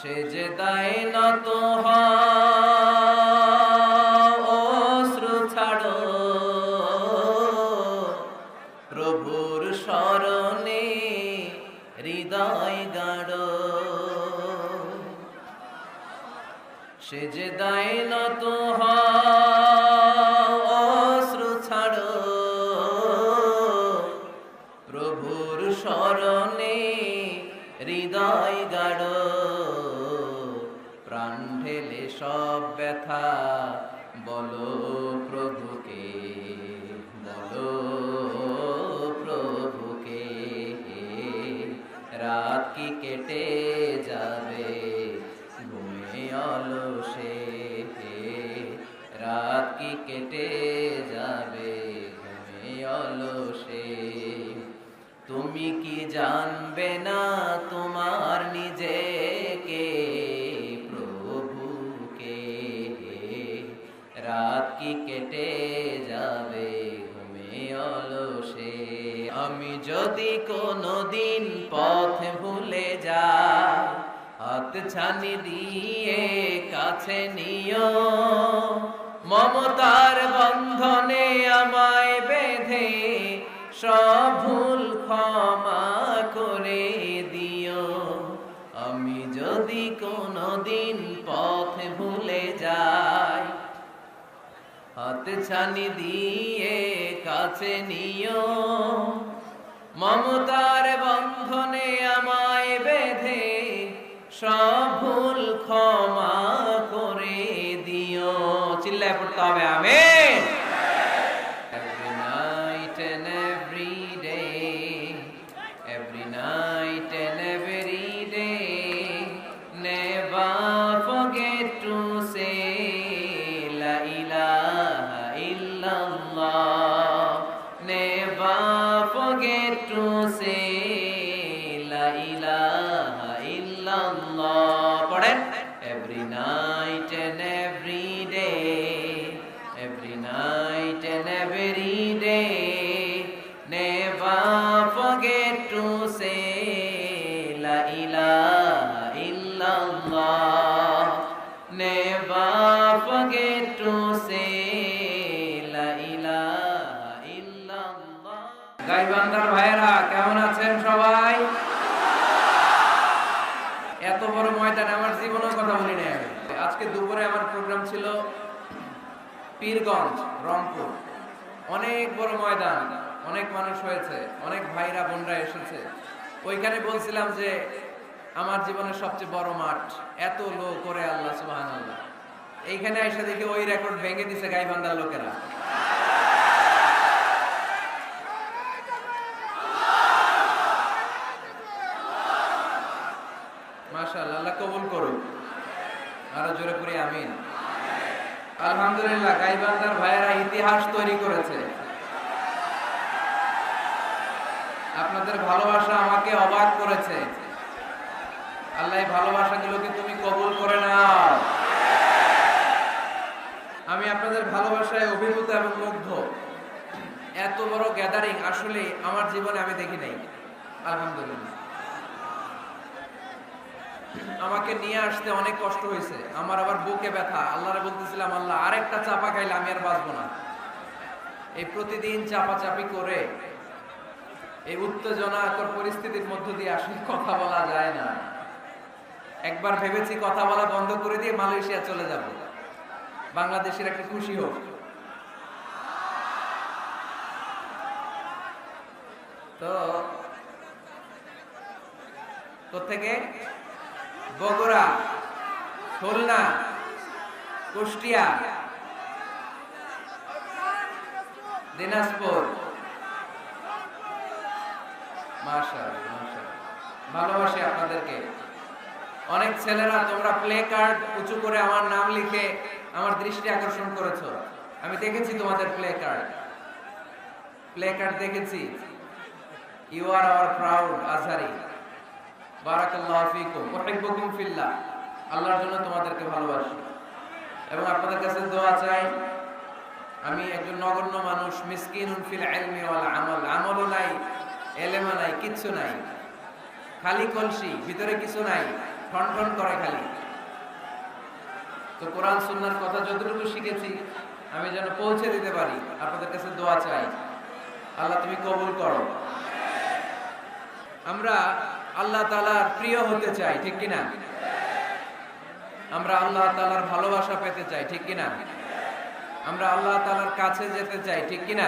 সেজদায় নত হও, অশ্রু ছাড়ো, প্রভুর শরণে হৃদয় গাড়ো। সেজদায় নত হও, অশ্রু ছাড়ো, প্রভুর শরণে হৃদয় গাড়ো। প্রাণ ঢেলে সব ব্যথা বলো প্রভুকে, বলো প্রভুকে। রাত কি কেটে যাবে ঘুমে অলসে, রাত কি কেটে যাবে ঘুমে অলসে। তুমি কি জানবে না তোমার নিজেকে, প্রভুকে। রাত কি কেটে যাবে ঘুমে অলসে। আমি যদি কোনোদিন পথ ভুলে যাই, হাত ছানি দিয়ে কাছে নিও, মমতার বন্ধনে আমায় বেঁধে সব ভুল ক্ষমা করে দিও। আমি যদি কোনোদিন পথ ভুলে যাই, হাত ছানি দিয়ে কাছে নিও, মমতার বন্ধনে আমায় বেঁধে সব ভুল ক্ষমা করে দিও। চিল্লায় পড়তে হবে আমিন। Every night and every day, every night and every day, never forget to say La ilaha illallah. Never forget to say La ilaha illallah. পড়েন। Every night and every day, every night and every day, never forget to say La ilaha illallah. Never forget to say La ilaha illallah. গাইবান্ধার ভাইয়েরা কেমন আছেন সবাই? এত বড় ময়দানে আমার জীবনের কথা বলি না। আজকে দুপুরে আমার প্রোগ্রাম ছিল পীরগঞ্জ, রংপুর। অনেক বড় ময়দান, অনেক মানুষ হয়েছে, অনেক ভাইরা বোনরা এসেছে। ওইখানে বলছিলাম যে আমার জীবনের সবচেয়ে বড় মাঠ, এত লোক করে আল্লাহ সুবহানাল্লাহ। এইখানে এসে দেখি ওই রেকর্ড ভেঙে দিছে গাইবান্ধার লোকেরা। মাশাআল্লাহ, আল্লাহ কবুল করুক। আরো জোরে করে আমিন। আলহামদুলিল্লাহ, গাইবান্ধার ভাইয়েরা ইতিহাস তৈরি করেছে। আপনাদের ভালোবাসা আমাকে অবাক করেছে। আল্লাহ এই ভালোবাসাগুলোকে তুমি কবুল করে নাও। আমি আপনাদের ভালোবাসায় অভিভূত এবং মুগ্ধ। এত বড় গ্যাদারিং আসলে আমার জীবনে আমি দেখি নাই। আলহামদুলিল্লাহ, আমাকে নিয়ে আসতে অনেক কষ্ট হয়েছে। আমার আবার বুকে ব্যথা। আল্লাহরে বলতেছিলাম, আল্লাহ আরেকটা চাপা খাইলে আমি আর বাঁচবো না। এই প্রতিদিন চাপাচাপি করে এই উত্তেজনাকর পরিস্থিতির মধ্য দিয়ে আসলে কথা বলা যায় না। একবার ভেবেছি কথা বলা বন্ধ করে দিয়ে মালয়েশিয়া চলে যাব, বাংলাদেশের একটা খুশি হোক। তো কোত্থেকে? বগুড়া, খুলনা, কুষ্টিয়া, দিনাজপুর। মাশাআল্লাহ, ভালোবাসি আপনাদেরকে। অনেক ছেলেরা তোমরা প্লে কার্ড উঁচু করে আমার নাম লিখে আমার দৃষ্টি আকর্ষণ করেছো। আমি দেখেছি তোমাদের প্লে কার্ড দেখেছি। You are our proud Azhari. বারাকাল্লাহু ফিকুম, উহিব্বুকুম ফিল্লাহ। আল্লাহর জন্য তোমাদেরকে ভালোবাসি এবং আপনাদের কাছে দোয়া চাই। আমি একজন নগণ্য মানুষ, মিসকিনুন ফিল ইলমি ওয়াল আমাল। আমলও নাই, এলেমও নাই, কিচ্ছু নাই, খালি কলসি, ভিতরে কিছু নাই। ঠন ঠন করে খালি। তো কোরআন সুন্নাহর কথা যতটুকু শিখেছি আমি যেন পৌঁছে দিতে পারি। আপনাদের কাছে দোয়া চাই, আল্লাহ তুমি কবুল করো। আমরা আল্লাহ তাআলার প্রিয় হতে চাই, ঠিক কিনা? আমরা আল্লাহ তাআলার ভালোবাসা পেতে চাই, ঠিক কিনা? আমরা আল্লাহ তাআলার কাছে যেতে চাই, ঠিক কিনা?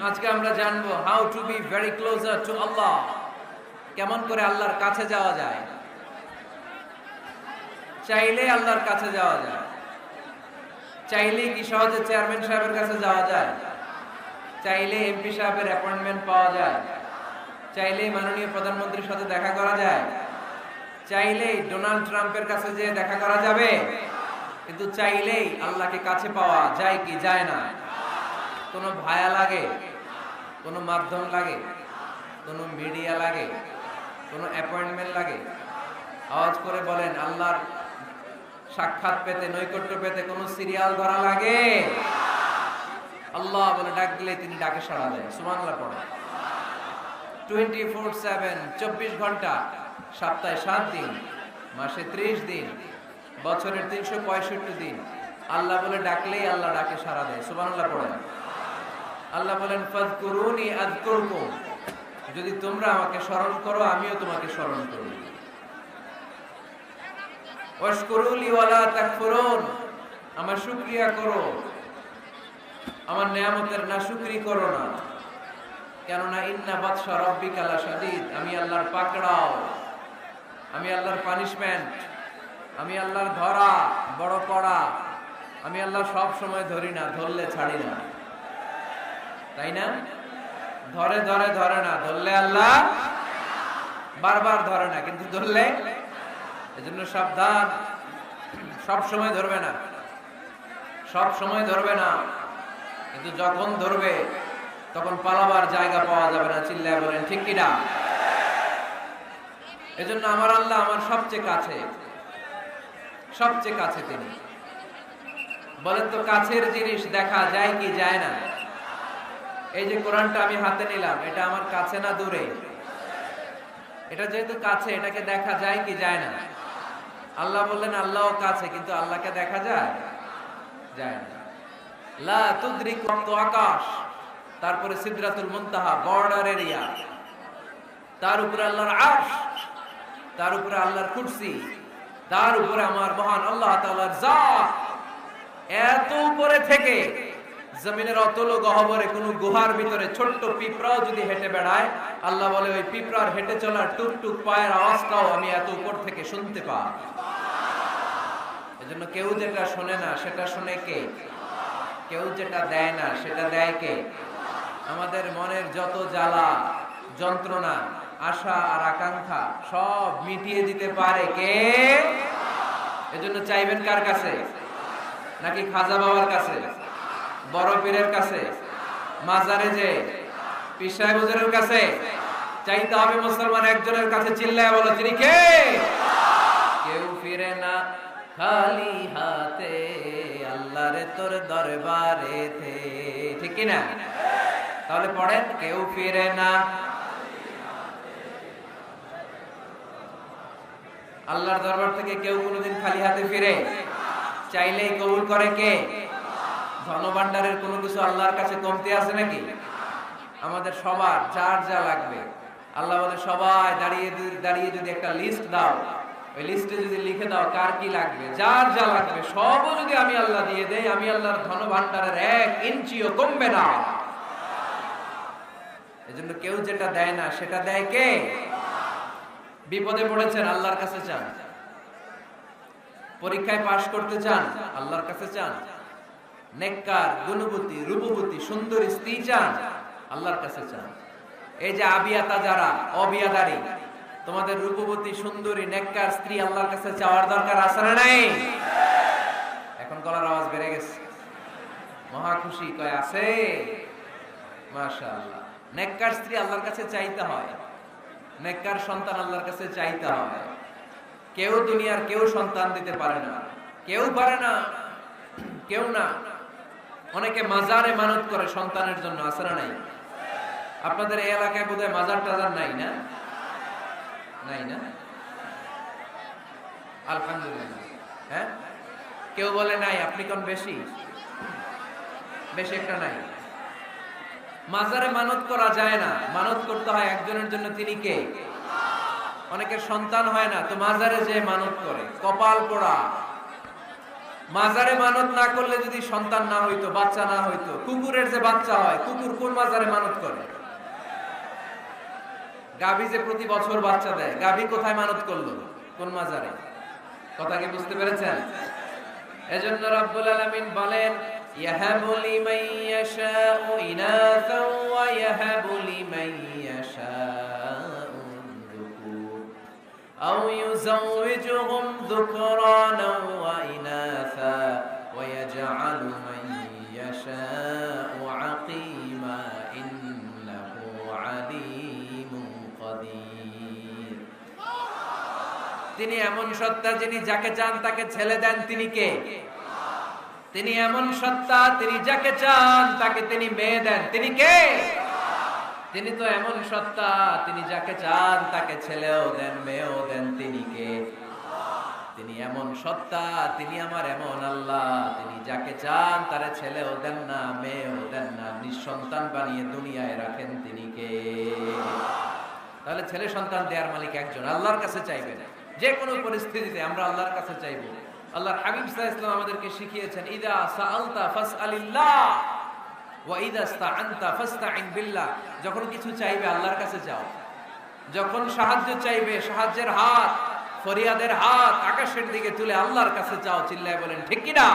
আজকে আমরা জানবো how to be very closer to Allah. কেমন করে আল্লাহর কাছে যাওয়া যায়। চাইলে আল্লাহর কাছে যাওয়া যায়। চাইলে কি সহজে চেয়ারম্যান সাহেবের কাছে যাওয়া যায়? চাইলে এমপি সাহেবের অ্যাপয়েন্টমেন্ট পাওয়া যায়? চাইলে মাননীয় প্রধানমন্ত্রীর সাথে দেখা করা যায়? চাইলেই ডোনাল্ড ট্রাম্পের কাছে যেয়ে দেখা করা যাবে? কিন্তু চাইলেই আল্লাহকে কাছে পাওয়া যায় কি যায় না? কোনো ভায়া লাগে, কোনো মাধ্যম লাগে, কোনো মিডিয়া লাগে, কোনো অ্যাপয়েন্টমেন্ট লাগে? আওয়াজ করে বলেন, আল্লাহর সাক্ষাৎ পেতে, নৈকট্য পেতে কোনো সিরিয়াল ধরা লাগে? আল্লাহ বলে ডাক দিলে তিনি ডাকে সাড়া দেন। সুবহানাল্লাহ পড়ে। 24/7, 24 ঘন্টা, সপ্তাহে 7 দিন, মাসে 30 দিন, বছরের 365 দিন আল্লাহ বলে ডাকলেই আল্লাহ ডাকে সাড়া দেয়। সুবহানাল্লাহ পড়ে। আল্লাহ বলেন ফাযকুরুনি আযকুরকুম, যদি তোমরা আমাকে স্মরণ করো আমিও তোমাকে স্মরণ করব। ওয়াশকুরুলি ওয়ালা তাকফুরুন, আমার শুকরিয়া করো, আমার নিয়ামতের নাশুকরি করো না। কেননা ইন্না বাতশা রাব্বিকা লাশাদীদ, আমি আল্লাহর পাকড়াও, আমি আল্লাহর পানিশমেন্ট, আমি আল্লাহর ধরা বড় কড়া। আমি আল্লাহ সব সময় ধরি না, ধরলে ছাড়ি না, তাই না? ধরে ধরে ধরে না, ধরলে আল্লাহ বারবার ধরে না, কিন্তু ধরলে, এজন্য সাবধান। সব সময় ধরবে না, সব সময় ধরবে না, কিন্তু যখন ধরবে তখন পালাবার জায়গা পাওয়া যাবে না। চিল্লায় বলেন ঠিক কিনা? এজন্য আমার আল্লাহ আমার সবচেয়ে কাছে, সবচেয়ে কাছে তিনি। বলেন তো কাছের জিনিস দেখা যায় কি যায় না? এই যে কোরআনটা আমি হাতে নিলাম, এটা আমার কাছে না দূরে? এটা যেহেতু কাছে, এটাকে দেখা যায় কি যায় না? আল্লাহ বললেন আল্লাহও কাছে, কিন্তু আল্লাহকে দেখা যায়? যায় না। লা তুদরিকু আকাশ, তারপরে সিদরাতুল মুনতাহা, বর্ডার এরিয়া, তার উপরে আল্লাহর আরশ, তার উপরে আল্লাহর কুরসি, তার উপরে আমার মহান আল্লাহ তাআলার জাত। এত উপরে থেকে জমিনের অতল গহ্বরে কোন গুহার ভিতরে ছোট্ট পিঁপড়াও যদি হেঁটে বেড়ায়, আল্লাহ বলে ওই পিঁপড়ার হেঁটে চলার টুকটুক পায়ের আওয়াজটাও আমি এত উপর থেকে শুনতে পাই। এজন্য কেউ যেটা শোনে না সেটা শোনে কে? কেউ যেটা দেয় না সেটা দেয় কে? আমাদের মনের যত জ্বালা যন্ত্রণা, আশা আর আকাঙ্ক্ষা সব মিটিয়ে দিতে পারে কে? এজন্য চাইবেন কার কাছে? নাকি খাজা বাবার কাছে, বড় পীরের কাছে, মাজারে যে পীর সাহেব হুজুরের কাছে? চাইতে হবে মুসলমান একজনের কাছে। চিল্লায় বলো তিনি কে? কেউ ফিরে না খালি হাতে, আল্লাহরে তোর দরবারেতে, ঠিক কি না? তাহলে পড়েন, কেউ ফিরে না, আল্লাহর দরবার থেকে কেউ কোনোদিন খালি হাতে ফিরে? চাইলেই কবুল করে কে? ধনভাণ্ডারের কোনো কিছু আল্লাহর কাছে কমতি আছে নাকি? আমাদের সবার যার যা লাগবে, আল্লাহ বলে সবাই দাঁড়িয়ে দাঁড়িয়ে যদি একটা লিস্ট দাও, ওই লিস্টে যদি লিখে দাও কার কি লাগবে, যার যা লাগবে সবও যদি আমি আল্লাহ দিয়ে দেই, আমি আল্লাহর ধনভাণ্ডারের 1 ইঞ্চিও কমবে না। এজন্য কেউ যেটা দেয় না সেটা দেয় কে? বিপদে পড়েছেন, আল্লাহর কাছে চান। পরীক্ষায় পাশ করতে চান, আল্লাহর কাছে চান। নেককার, গুণবতী, রূপবতী, সুন্দর স্ত্রী চান, আল্লাহর কাছে চান। এই যে আবিয়াতা যারা অবিয়াদারি, তোমাদের রূপবতী, সুন্দরী, নেককার স্ত্রী আল্লাহর কাছে চাওয়ার দরকার আছে না নাই? এখন গলার আওয়াজ বেড়ে গেছে, মহা খুশি, কয় আছে। মাশাআল্লাহ। নেককার স্ত্রী আল্লাহর কাছে চাইতে হয়, নেককার সন্তান আল্লাহর কাছে চাইতে হয়। কেউ দুনিয়ার কেউ সন্তান দিতে পারে না, কেউ পারে না, কেউ না। অনেকে মাজারে মানত করে সন্তানের জন্য, আছে না নাই? আপনাদের এই এলাকায় বোধহয় মাজার টাজার নাই না? নাই না? আলহামদুলিল্লাহ। হ্যাঁ, কেউ বলে নাই, আপনি কোন বেশি? বেশি একটা নাই। মাজারে মানত করা যায় না, মানত করতে হয় একজনের জন্য, তিনি কে? অনেকের সন্তান হয় না, তো মাজারে যে মানত করে, কপাল পোড়া। মাজারে মানত না করলে যদি সন্তান না হইতো, বাচ্চা না হইতো, কুকুরের যে বাচ্চা হয়, কুকুর কোন মাজারে মানত করে? গাভী যে প্রতি বছর বাচ্চা দেয়, গাভী কোথায় মানত করলো? কোন মাজারে? কথা কি বুঝতে পেরেছেন? এজন্য রাব্বুল আলামিন বলেন, ইয়াহাবু লিমান ইয়াশাউ ইনাসাও ওয়া ইয়াহাবু লিমান ইয়াশাউ যুকুর আও ইউযাওয়িজুহুম যুকরানাও ওয়া ইনাসা ওয়া ইয়াজআলু মান ইয়াশাউ আকিমা ইন্নাহু আলীমুন কাদির। তিনি এমন সত্তা, যিনি যাকে চান তাকে ছেলে দেন। তিনি কে? তিনি এমন সত্তা, তিনি যাকে চান তাকে তিনি মেয়ে দেন। তিনি কে? তিনি তো এমন সত্তা, তিনি যাকে চান তাকে ছেলেও দেন, মেয়েও দেন। তিনি কে? তিনি এমন সত্তা, তিনি আমার এমন আল্লাহ, তিনি যাকে চান তারে ছেলেও দেন না, মেয়েও দেন না, নিঃসন্তান বানিয়ে দুনিয়ায় রাখেন। তিনি কে? তাহলে ছেলে সন্তান দেওয়ার মালিক একজন, আল্লাহর কাছে চাইবেন। যে কোনো পরিস্থিতিতে আমরা আল্লাহর কাছে চাইব। আল্লাহর হাবিব সাল্লাল্লাহু আলাইহি ওয়াসাল্লাম আমাদেরকে শিখিয়েছেন, ইদা সাআলতা ফাসআলিল্লাহ ওয়া ইদা ইসতাআনতা ফাসতাইন বিল্লাহ। যখন কিছু চাইবে আল্লাহর কাছে চাও, যখন সাহায্য চাইবে সাহায্যের হাত, ফরিয়াদের হাত আকাশের দিকে তুলে আল্লাহর কাছে চাও। চিল্লায় বলেন ঠিক কি না?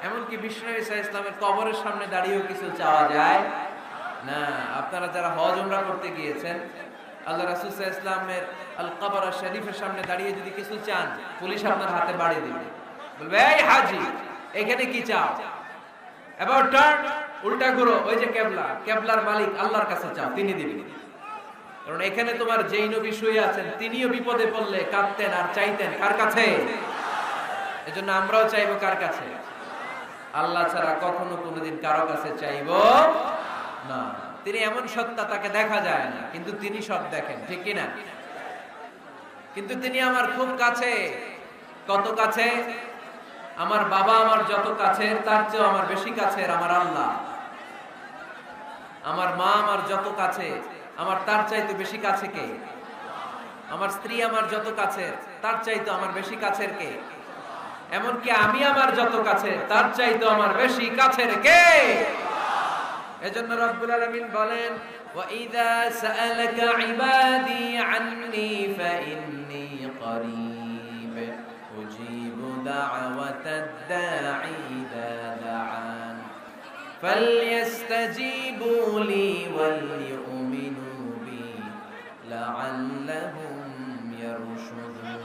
এমনকি বিষ্ণু নবী সাল্লাল্লাহু আলাইহি ওয়াসাল্লামের কবরের সামনে দাঁড়িয়েও কিছু চাওয়া যায় না। আপনারা যারা হজ উমরা করতে গিয়েছেন, আল্লাহ রাসূল সাল্লাল্লাহু আলাইহি ওয়াসাল্লামের আল কবর শরীফের সামনে দাঁড়িয়ে যদি কিছু চান, পুলিশ আপনার হাতে বাড়ি দিবে, বলবে এই হাজী এখানে কি চাও? অ্যাবাউট টার্ন, উল্টা ঘুরো, ওই যে কিবলা, কিবলার মালিক আল্লাহর কাছে চাও, তিনি দিবেন। কারণ এখানে তোমার যেই নবী শুয়ে আছেন, তিনিও বিপদে পড়লে কাঁদতেন আর চাইতেন কার কাছে? এজন্য আমরাও চাইবো কার কাছে? আল্লাহ ছাড়া কখনো কোনোদিন কারো কাছে চাইবো না। তিনি এমন সত্তা, তাকে দেখা যায় না, কিন্তু তিনি সব দেখেন। ঠিক কি না? কিন্তু তিনি আমার খুব কাছে। কত কাছে? আমার বাবা আমার যত কাছের, তার চেয়েও আমার বেশি কাছের আমার আল্লাহ। আমার মা আমার যত কাছে, আমার তার চাইতে বেশি কাছে কে? আমার স্ত্রী আমার যত কাছের, তার চাইতে আমার বেশি কাছের কে? এমনকি আমি আমার যত কাছে, তার চাইতে আমার বেশি কাছের কে? এজন্য রব্বুল আলামিন বলেন, ওয়া ইযা সাআলাকা ইবাদি আন্নী ফাইন্নী করিব উজিবু দাওয়াতাদ দাঈ ইযা দাআন ফালইস্তাজিবু লি ওয়াল ইউমিনু বি লাআল্লাহুম ইয়ারশুদুন।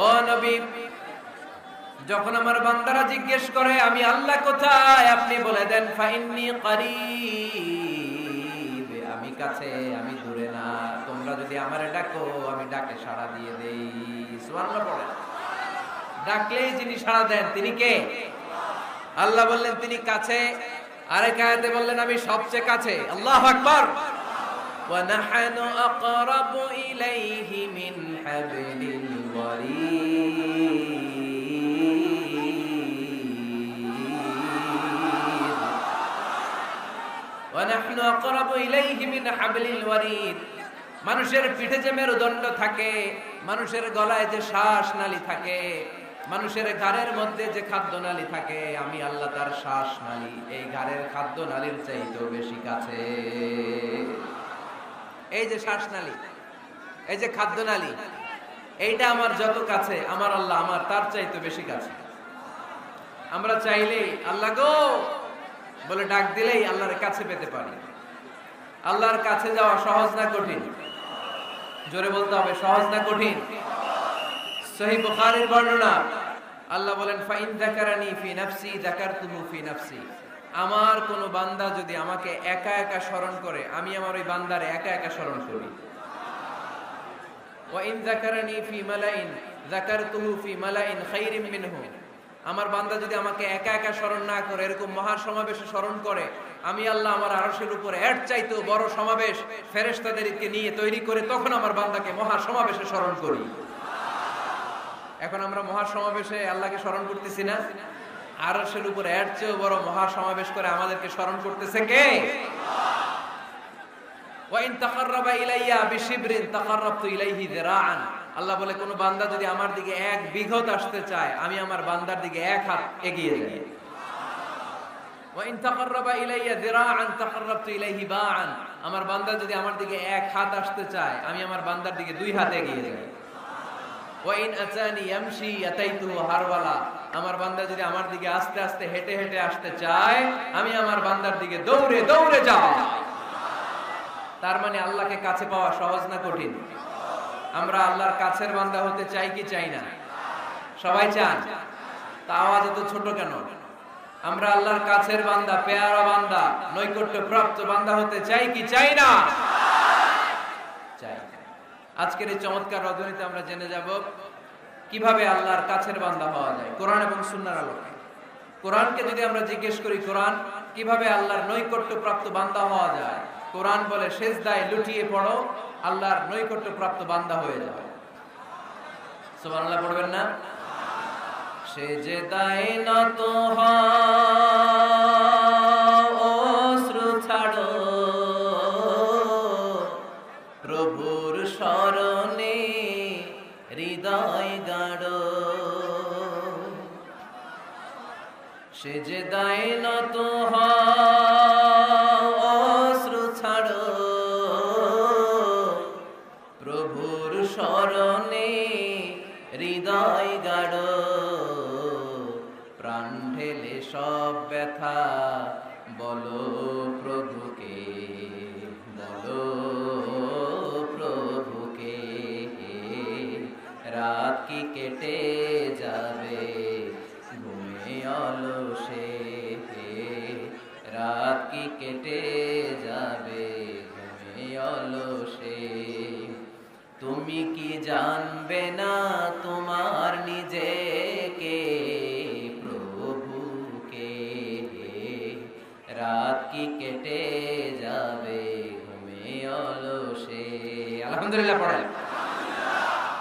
ও নবী, যখন আমার বান্দারা জিজ্ঞেস করে আমি আল্লাহ কোথায়, আপনি বলে দেন ফাইন্নী করিব, আমি কাছে, আমি দূরে না। তোমরা যদি আমারে ডাকো, আমি ডাকে সাড়া দিয়ে দেই। সুবহানাল্লাহ পড়ে। ডাকলেই যিনি সাড়া দেন তিনি কে? আল্লাহ বললেন তিনি কাছে। আরেক আয়াতে বললেন আমি সবচেয়ে কাছে। আল্লাহু আকবার। ওয়া নাহনু আকরাবু ইলাইহি মিন হাবলিল ওয়ারিদ। ওয়ানাহনু আকরাবু ইলাইহি মিন হাবলিল ওয়ারিদ। মানুষের পিঠে যে মেরুদণ্ড থাকে, মানুষের গলায় যে শ্বাস নালী থাকে, মানুষের ঘাড়ের মধ্যে যে খাদ্য নালী থাকে, আমি আল্লাহ তার শ্বাস নালী এই ঘাড়ের খাদ্য নালীর চাইতেও বেশি কাছে। এই যে শ্বাস নালী, এই যে খাদ্য নালী, এইটা আমার যত কাছে, আমার আল্লাহ আমার তার চাইতে বেশি কাছে। আমরা চাইলেই আল্লাহ গো বলে ডাক দিলেই আল্লাহর কাছে পেতে পারি। আল্লাহর কাছে যাওয়া সহজ না কঠিন? জোরে বলতে হবে, সহজ না কঠিন? সহিহ বুখারীর বর্ণনা, আল্লাহ বলেন ফাইন যাকারানি ফি নাফসি যাকারতুহু ফি নাফসি। আমার কোন বান্দা যদি আমাকে একা একা স্মরণ করে, আমি আমার ওই বান্দারে একা একা স্মরণ করি। ওয়া ইন যাকারানি ফি মালাইন যাকারতুহু ফি মালাইন খায়রিন মিনহু। আমার বান্দা যদি আমাকে একা একা স্মরণ না করে এরকম মহা সমাবেশে স্মরণ করে, আমি আল্লাহ আমার আরশের উপরে এর চাইতেও বড় সমাবেশ ফেরেশতাদেরকে নিয়ে তৈরি করে তখন আমার বান্দাকে মহা সমাবেশে স্মরণ করি। এখন আমরা মহা সমাবেশে আল্লাহকে স্মরণ করতেছি না? আরশের উপরে এর চেয়েও বড় মহা সমাবেশ করে আমাদেরকে স্মরণ করতেছে কে? ওয়া ইন তাকাররাবা ইলাইয়া বিশিবরিন তাকাররাবতু ইলাইহি যিরাআন। আল্লাহ বলে কোন বান্দা যদি আমার দিকে এক বিঘত আসতে চায়, আমি আমার বান্দার দিকে এক হাত এগিয়ে যাই। ওয়া ইন তাকাররাবা ইলাইয়া যিরাআন তাকাররাবতু ইলাইহি বাআন। আমার বান্দা যদি আমার দিকে এক হাত আসতে চায়, আমি আমার বান্দার দিকে দুই হাত এগিয়ে যাই। ওয়া ইন আতানি ইয়ামশি আতাইতুহু হারওয়ালা। আমার বান্দা যদি আমার দিকে আস্তে আস্তে হেঁটে হেঁটে আসতে চায়, আমি আমার বান্দার দিকে দৌড়ে দৌড়ে যাই। তার মানে আল্লাহকে কাছে পাওয়া সহজ না কঠিন? আমরা আল্লাহর কাছের বান্দা হতে চাই কি চাই না? সবাই চান। তা আওয়াজ এত ছোট কেন? আমরা আল্লাহর কাছের বান্দা, পেয়ারা বান্দা, নৈকট্য প্রাপ্ত বান্দা হতে চাই কি চাই না? চাই। আজকের এই চমৎকার রজনীতে আমরা জেনে যাব কিভাবে আল্লাহর কাছের বান্দা হওয়া যায় কোরআন এবং সুন্নাহর আলোকে। কোরআনকে যদি আমরা জিজ্ঞেস করি, কোরআন কিভাবে আল্লাহর নৈকট্য প্রাপ্ত বান্দা হওয়া যায়, কোরআন বলে সেজদায় লুটিয়ে পড়ো, আল্লাহর নৈকট্য প্রাপ্ত বান্দা হয়ে যাও। সুবহানাল্লাহ পড়বেন না? সেজদায় নত হও, অশ্রু ছাড়ো, প্রভুর শরণে হৃদয় গাড়ো। সেজদায় নত হও, অশ্রু ছাড়ো, প্রভুর শরণে হৃদয় গাড়ো। প্রাণ ঢেলে সব ব্যথা বলো প্রভুকে, বলো প্রভুকে। রাত কি কেটে যাবে ঘুমে অলসে, রাত কি কেটে যাবে ঘুমে অলসে। তুমি কি জানবে না তোমার নিজেকে, প্রভুকে। রাত কি কেটে যাবে ঘুমে অলসে। আলহামদুলিল্লাহ পড়েন।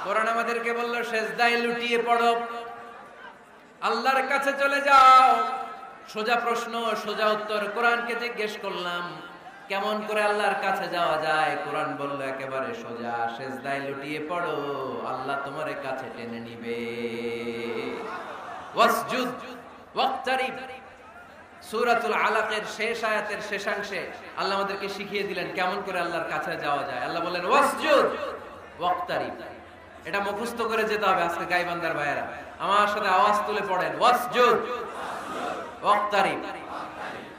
কোরআন আমাদেরকে বলল সেজদায় লুটিয়ে পড়ো, আল্লাহর কাছে চলে যাও। সোজা প্রশ্ন, সোজা উত্তর। কোরআনকে জিজ্ঞেস করলাম কেমন করে আল্লাহর কাছে যাওয়া যায়? কোরআন বলল একেবারে সোজা, সেজদায় লুটিয়ে পড়ো, আল্লাহ তোমার কাছে টেনে নিবে। ওয়াসজুদ ওয়াক্তারিব। সূরাতুল আলাকের শেষ আয়াতের শেষাংশে আল্লাহ আমাদেরকে শিখিয়ে দিলেন কেমন করে আল্লাহর কাছে যাওয়া যায়। আল্লাহ বললেন ওয়াসজুদ ওয়াক্তারিব। এটা মুখস্থ করে যেতে হবে আজকে গাইবান্দার ভাইয়েরা। আমার সাথে আওয়াজ তুলে পড়েন, ওয়াসজুদ ওয়াক্তারিব,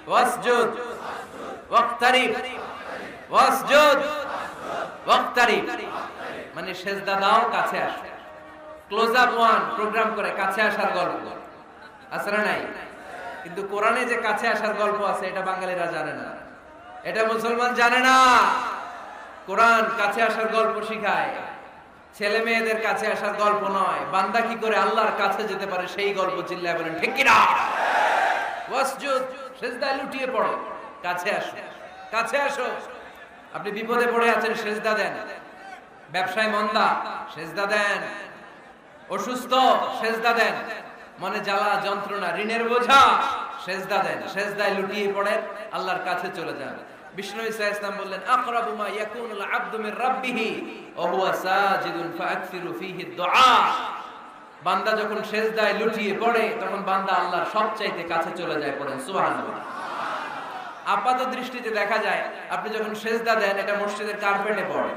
ওয়াসজুদ ওয়াক্তারিব, ওয়াসজুদ ওয়াক্তারিব। মানে সেজদা দাও, কাছে আসো। ক্লোজ আপ ওয়ান প্রোগ্রাম করে কাছে আসার গল্প আছে না নাই? কিন্তু কোরআনে যে কাছে আসার গল্প আছে এটা বাঙালিরা জানে না, এটা মুসলমান জানে না। কোরআন কাছে আসার গল্প শিখায়, ছেলে মেয়েদের কাছে আসার গল্প নয়। বান্দা কি করে আল্লাহর কাছে যেতে পারে সেই গল্প। চিল্লায় বলেন ঠিক কি না? ওয়াসজুদ, সেজদায় লুটিয়ে পড়ো, কাছে আসো, কাছে আসো। আপনি বিপদে পড়ে আছেন, সেজদা দেন। ব্যবসায় মন্দা, সেজদা দেন। অসুস্থ, সেজদা দেন। মনে জ্বালা যন্ত্রণা, ঋণের বোঝা, সেজদা দেন। সেজদায় লুটিয়ে পড়েন, আল্লাহর কাছে চলে যান। বিষ্ণু ঈসা ইসলাম বললেন আকরাবু মা ইয়াকুনুল আবদু মির রাব্বিহি ওয়া হুয়া সাজিদুন ফাআকসিরু ফীহি দুআ। বান্দা যখন সেজদায় লুটিয়ে পড়ে তখন বান্দা আল্লাহর সবচাইতে কাছে চলে যায়। পড়েন সুবহানাল্লাহ। আপাত দৃষ্টিতে দেখা যায় আপনি যখন সেজদা দেন এটা মসজিদের কার্পেটে পড়ে,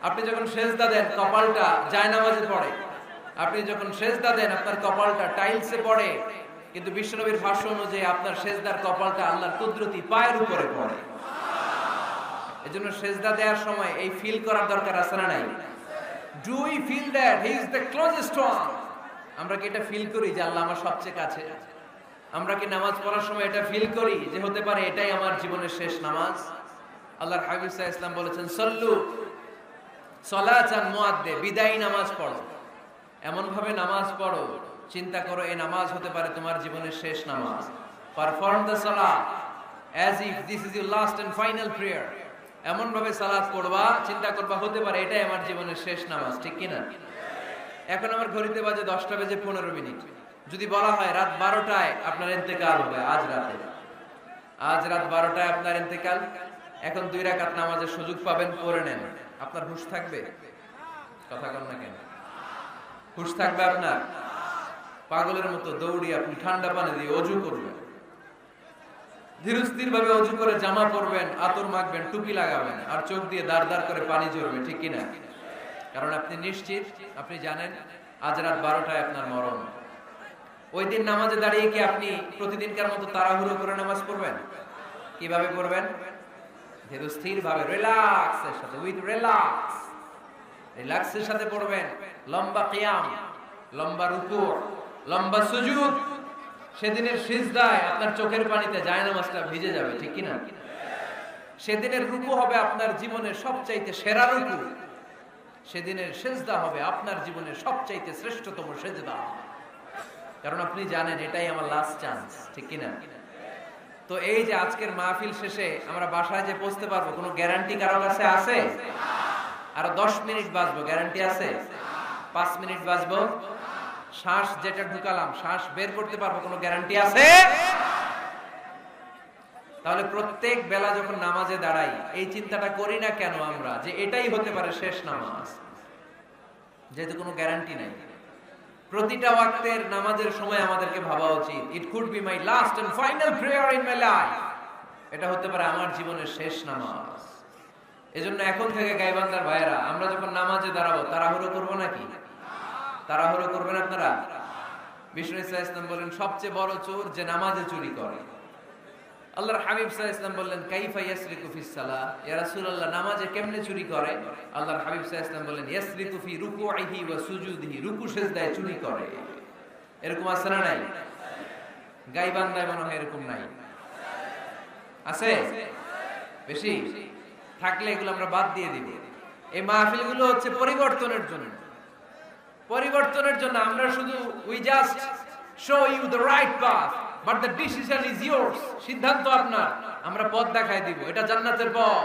আপনি যখন সেজদা দেন কপালটা জায়নামাজে পড়ে, আপনি যখন সেজদা দেন আপনার কপালটা টাইলসে পড়ে। কিন্তু বিশ্বনবীর ভাষ্য অনুযায়ী আপনার সেজদার কপালটা আল্লাহর কুদরতি পায়ের উপরে পড়ে। এজন্য সেজদা দেওয়ার সময় এই ফিল করার দরকার আছে না নাই? Do we feel that he is the closest one? আমরা কি এটা ফিল করি যে আল্লাহ আমার সবচেয়ে কাছে? আমরা কি নামাজ পড়ার সময় এটা ফিল করি যে হতে পারে এটাই আমার জীবনের শেষ নামাজ? আল্লাহর হাবিব সাল্লাল্লাহু আলাইহি ওয়াসাল্লাম বলেছেন সল্লু সালাতান মুআদ্দে, বিদায়ী নামাজ পড়ো, এমন ভাবে নামাজ পড়ো চিন্তা করো এই নামাজ হতে পারে তোমার জীবনের শেষ নামাজ। পারফর্ম দ্য সালাত as if this is your last and final prayer. এমন ভাবে সালাত পড়বা, চিন্তা করবা হতে পারে এটাই আমার জীবনের শেষ নামাজ, ঠিক কিনা? এখন আমার ঘড়িতে বাজে 10:15। যদি বলা হয় রাত 12টায় আপনার ইন্তেকাল হবে, আজ রাত 12টায় আপনার ইন্তেকাল, এখন 2 রাকাত নামাজের সুযোগ পাবেন, পড়ে নেন, আপনার হুঁশ থাকবে? কথা কন না কেন? হুঁশ থাকবে আপনার? পাগলের মতো দৌড়ি আপনি ঠান্ডা পানি দিয়ে অজু করবেন, ধীরস্থির ভাবে অজু করে জামা পরবেন, আতর মাখবেন, টুপি লাগাবেন, আর চোখ দিয়ে দাঁড় দাঁড় করে পানি ঝরবে, ঠিক কিনা? কারণ আপনি নিশ্চিত, আপনি জানেন আজ রাত 12টায় আপনার মরণ। ওই দিন নামাজে দাঁড়িয়ে কি আপনি প্রতিদিনকার মতো তাড়াহুড়ো করে নামাজ পড়বেন? কিভাবে পড়বেন? ধীরস্থির ভাবে, রিল্যাক্সের সাথে, উইথ রিল্যাক্সের সাথে পড়বেন। লম্বা কিয়াম, লম্বা রুকু, লম্বা সুজুদ। সেদিনের সিজদায় আপনার চোখের পানিতে জায়নামাজটা ভিজে যাবে, ঠিক কিনা? সেদিনের রুকু হবে আপনার জীবনের সবচাইতে সেরা রুকু। সেদিনের সিজদা হবে আপনার জীবনের সবচাইতে শ্রেষ্ঠতম সিজদা। কারণ আপনি জানেন এটাই আমার লাস্ট চান্স, ঠিক কিনা? তো এই যে আজকের মাহফিল শেষে আমরা বাসায় যে পৌঁছতে পারবো, কোনো গ্যারান্টি কারো কাছে আছে? আরো 10 মিনিট বাঁচবো, গ্যারান্টি আছে? 5 মিনিট বাঁচবো, শ্বাস যেটা ঢুকালাম শ্বাস বের করতে পারবো, কোনো গ্যারান্টি আছে? তাহলে প্রত্যেক বেলা যখন নামাজে দাঁড়াই এই চিন্তাটা করি না কেন আমরা, যে এটাই হতে পারে শেষ নামাজ, যেহেতু কোনো গ্যারান্টি নাই। প্রতিটা ওয়াক্তের নামাজের সময় আমাদেরকে ভাবা উচিত, it could be my last and final prayer in my life. এটা হতে পারে আমার জীবনের শেষ নামাজ। এজন্য এখন থেকে গাইবান্দার ভাইয়েরা, আমরা যখন নামাজে দাঁড়াবো তাড়াহুড়ো করবো নাকি? তাড়াহুড়ো করবেন আপনারা? বিষ্ণু সাল্লাল্লাহু আলাইহি ওয়াসাল্লাম বলেন সবচেয়ে বড় চোর যে নামাজে চুরি করে। আল্লাহর হাবিব সাল্লাল্লাহু আলাইহি ওয়াসাল্লাম বললেন কাইফা ইয়াসরিকু ফিস সালাহ, ইয়া রাসূলুল্লাহ নামাজে কেমনে চুরি করে? আল্লাহর হাবিব সাল্লাল্লাহু আলাইহি ওয়াসাল্লাম বললেন ইয়াসরিকু ফি রুকুইহি ওয়া সুজুদিহি, রুকু সিজদায় চুরি করে। এরকম আছে না নাই? গাইবান্দায় মনে হয় এরকম নাই, আছে? বেশি থাকলে এগুলো আমরা বাদ দিয়ে দিব। এই মাহফিলগুলো হচ্ছে পরিবর্তনের জন্য, পরিবর্তনের জন্য। আমরা শুধু we just show you the right path, but the decision is yours. সিদ্ধান্ত আপনার, আমরা পথ দেখাই দিব, এটা জান্নাতের পথ।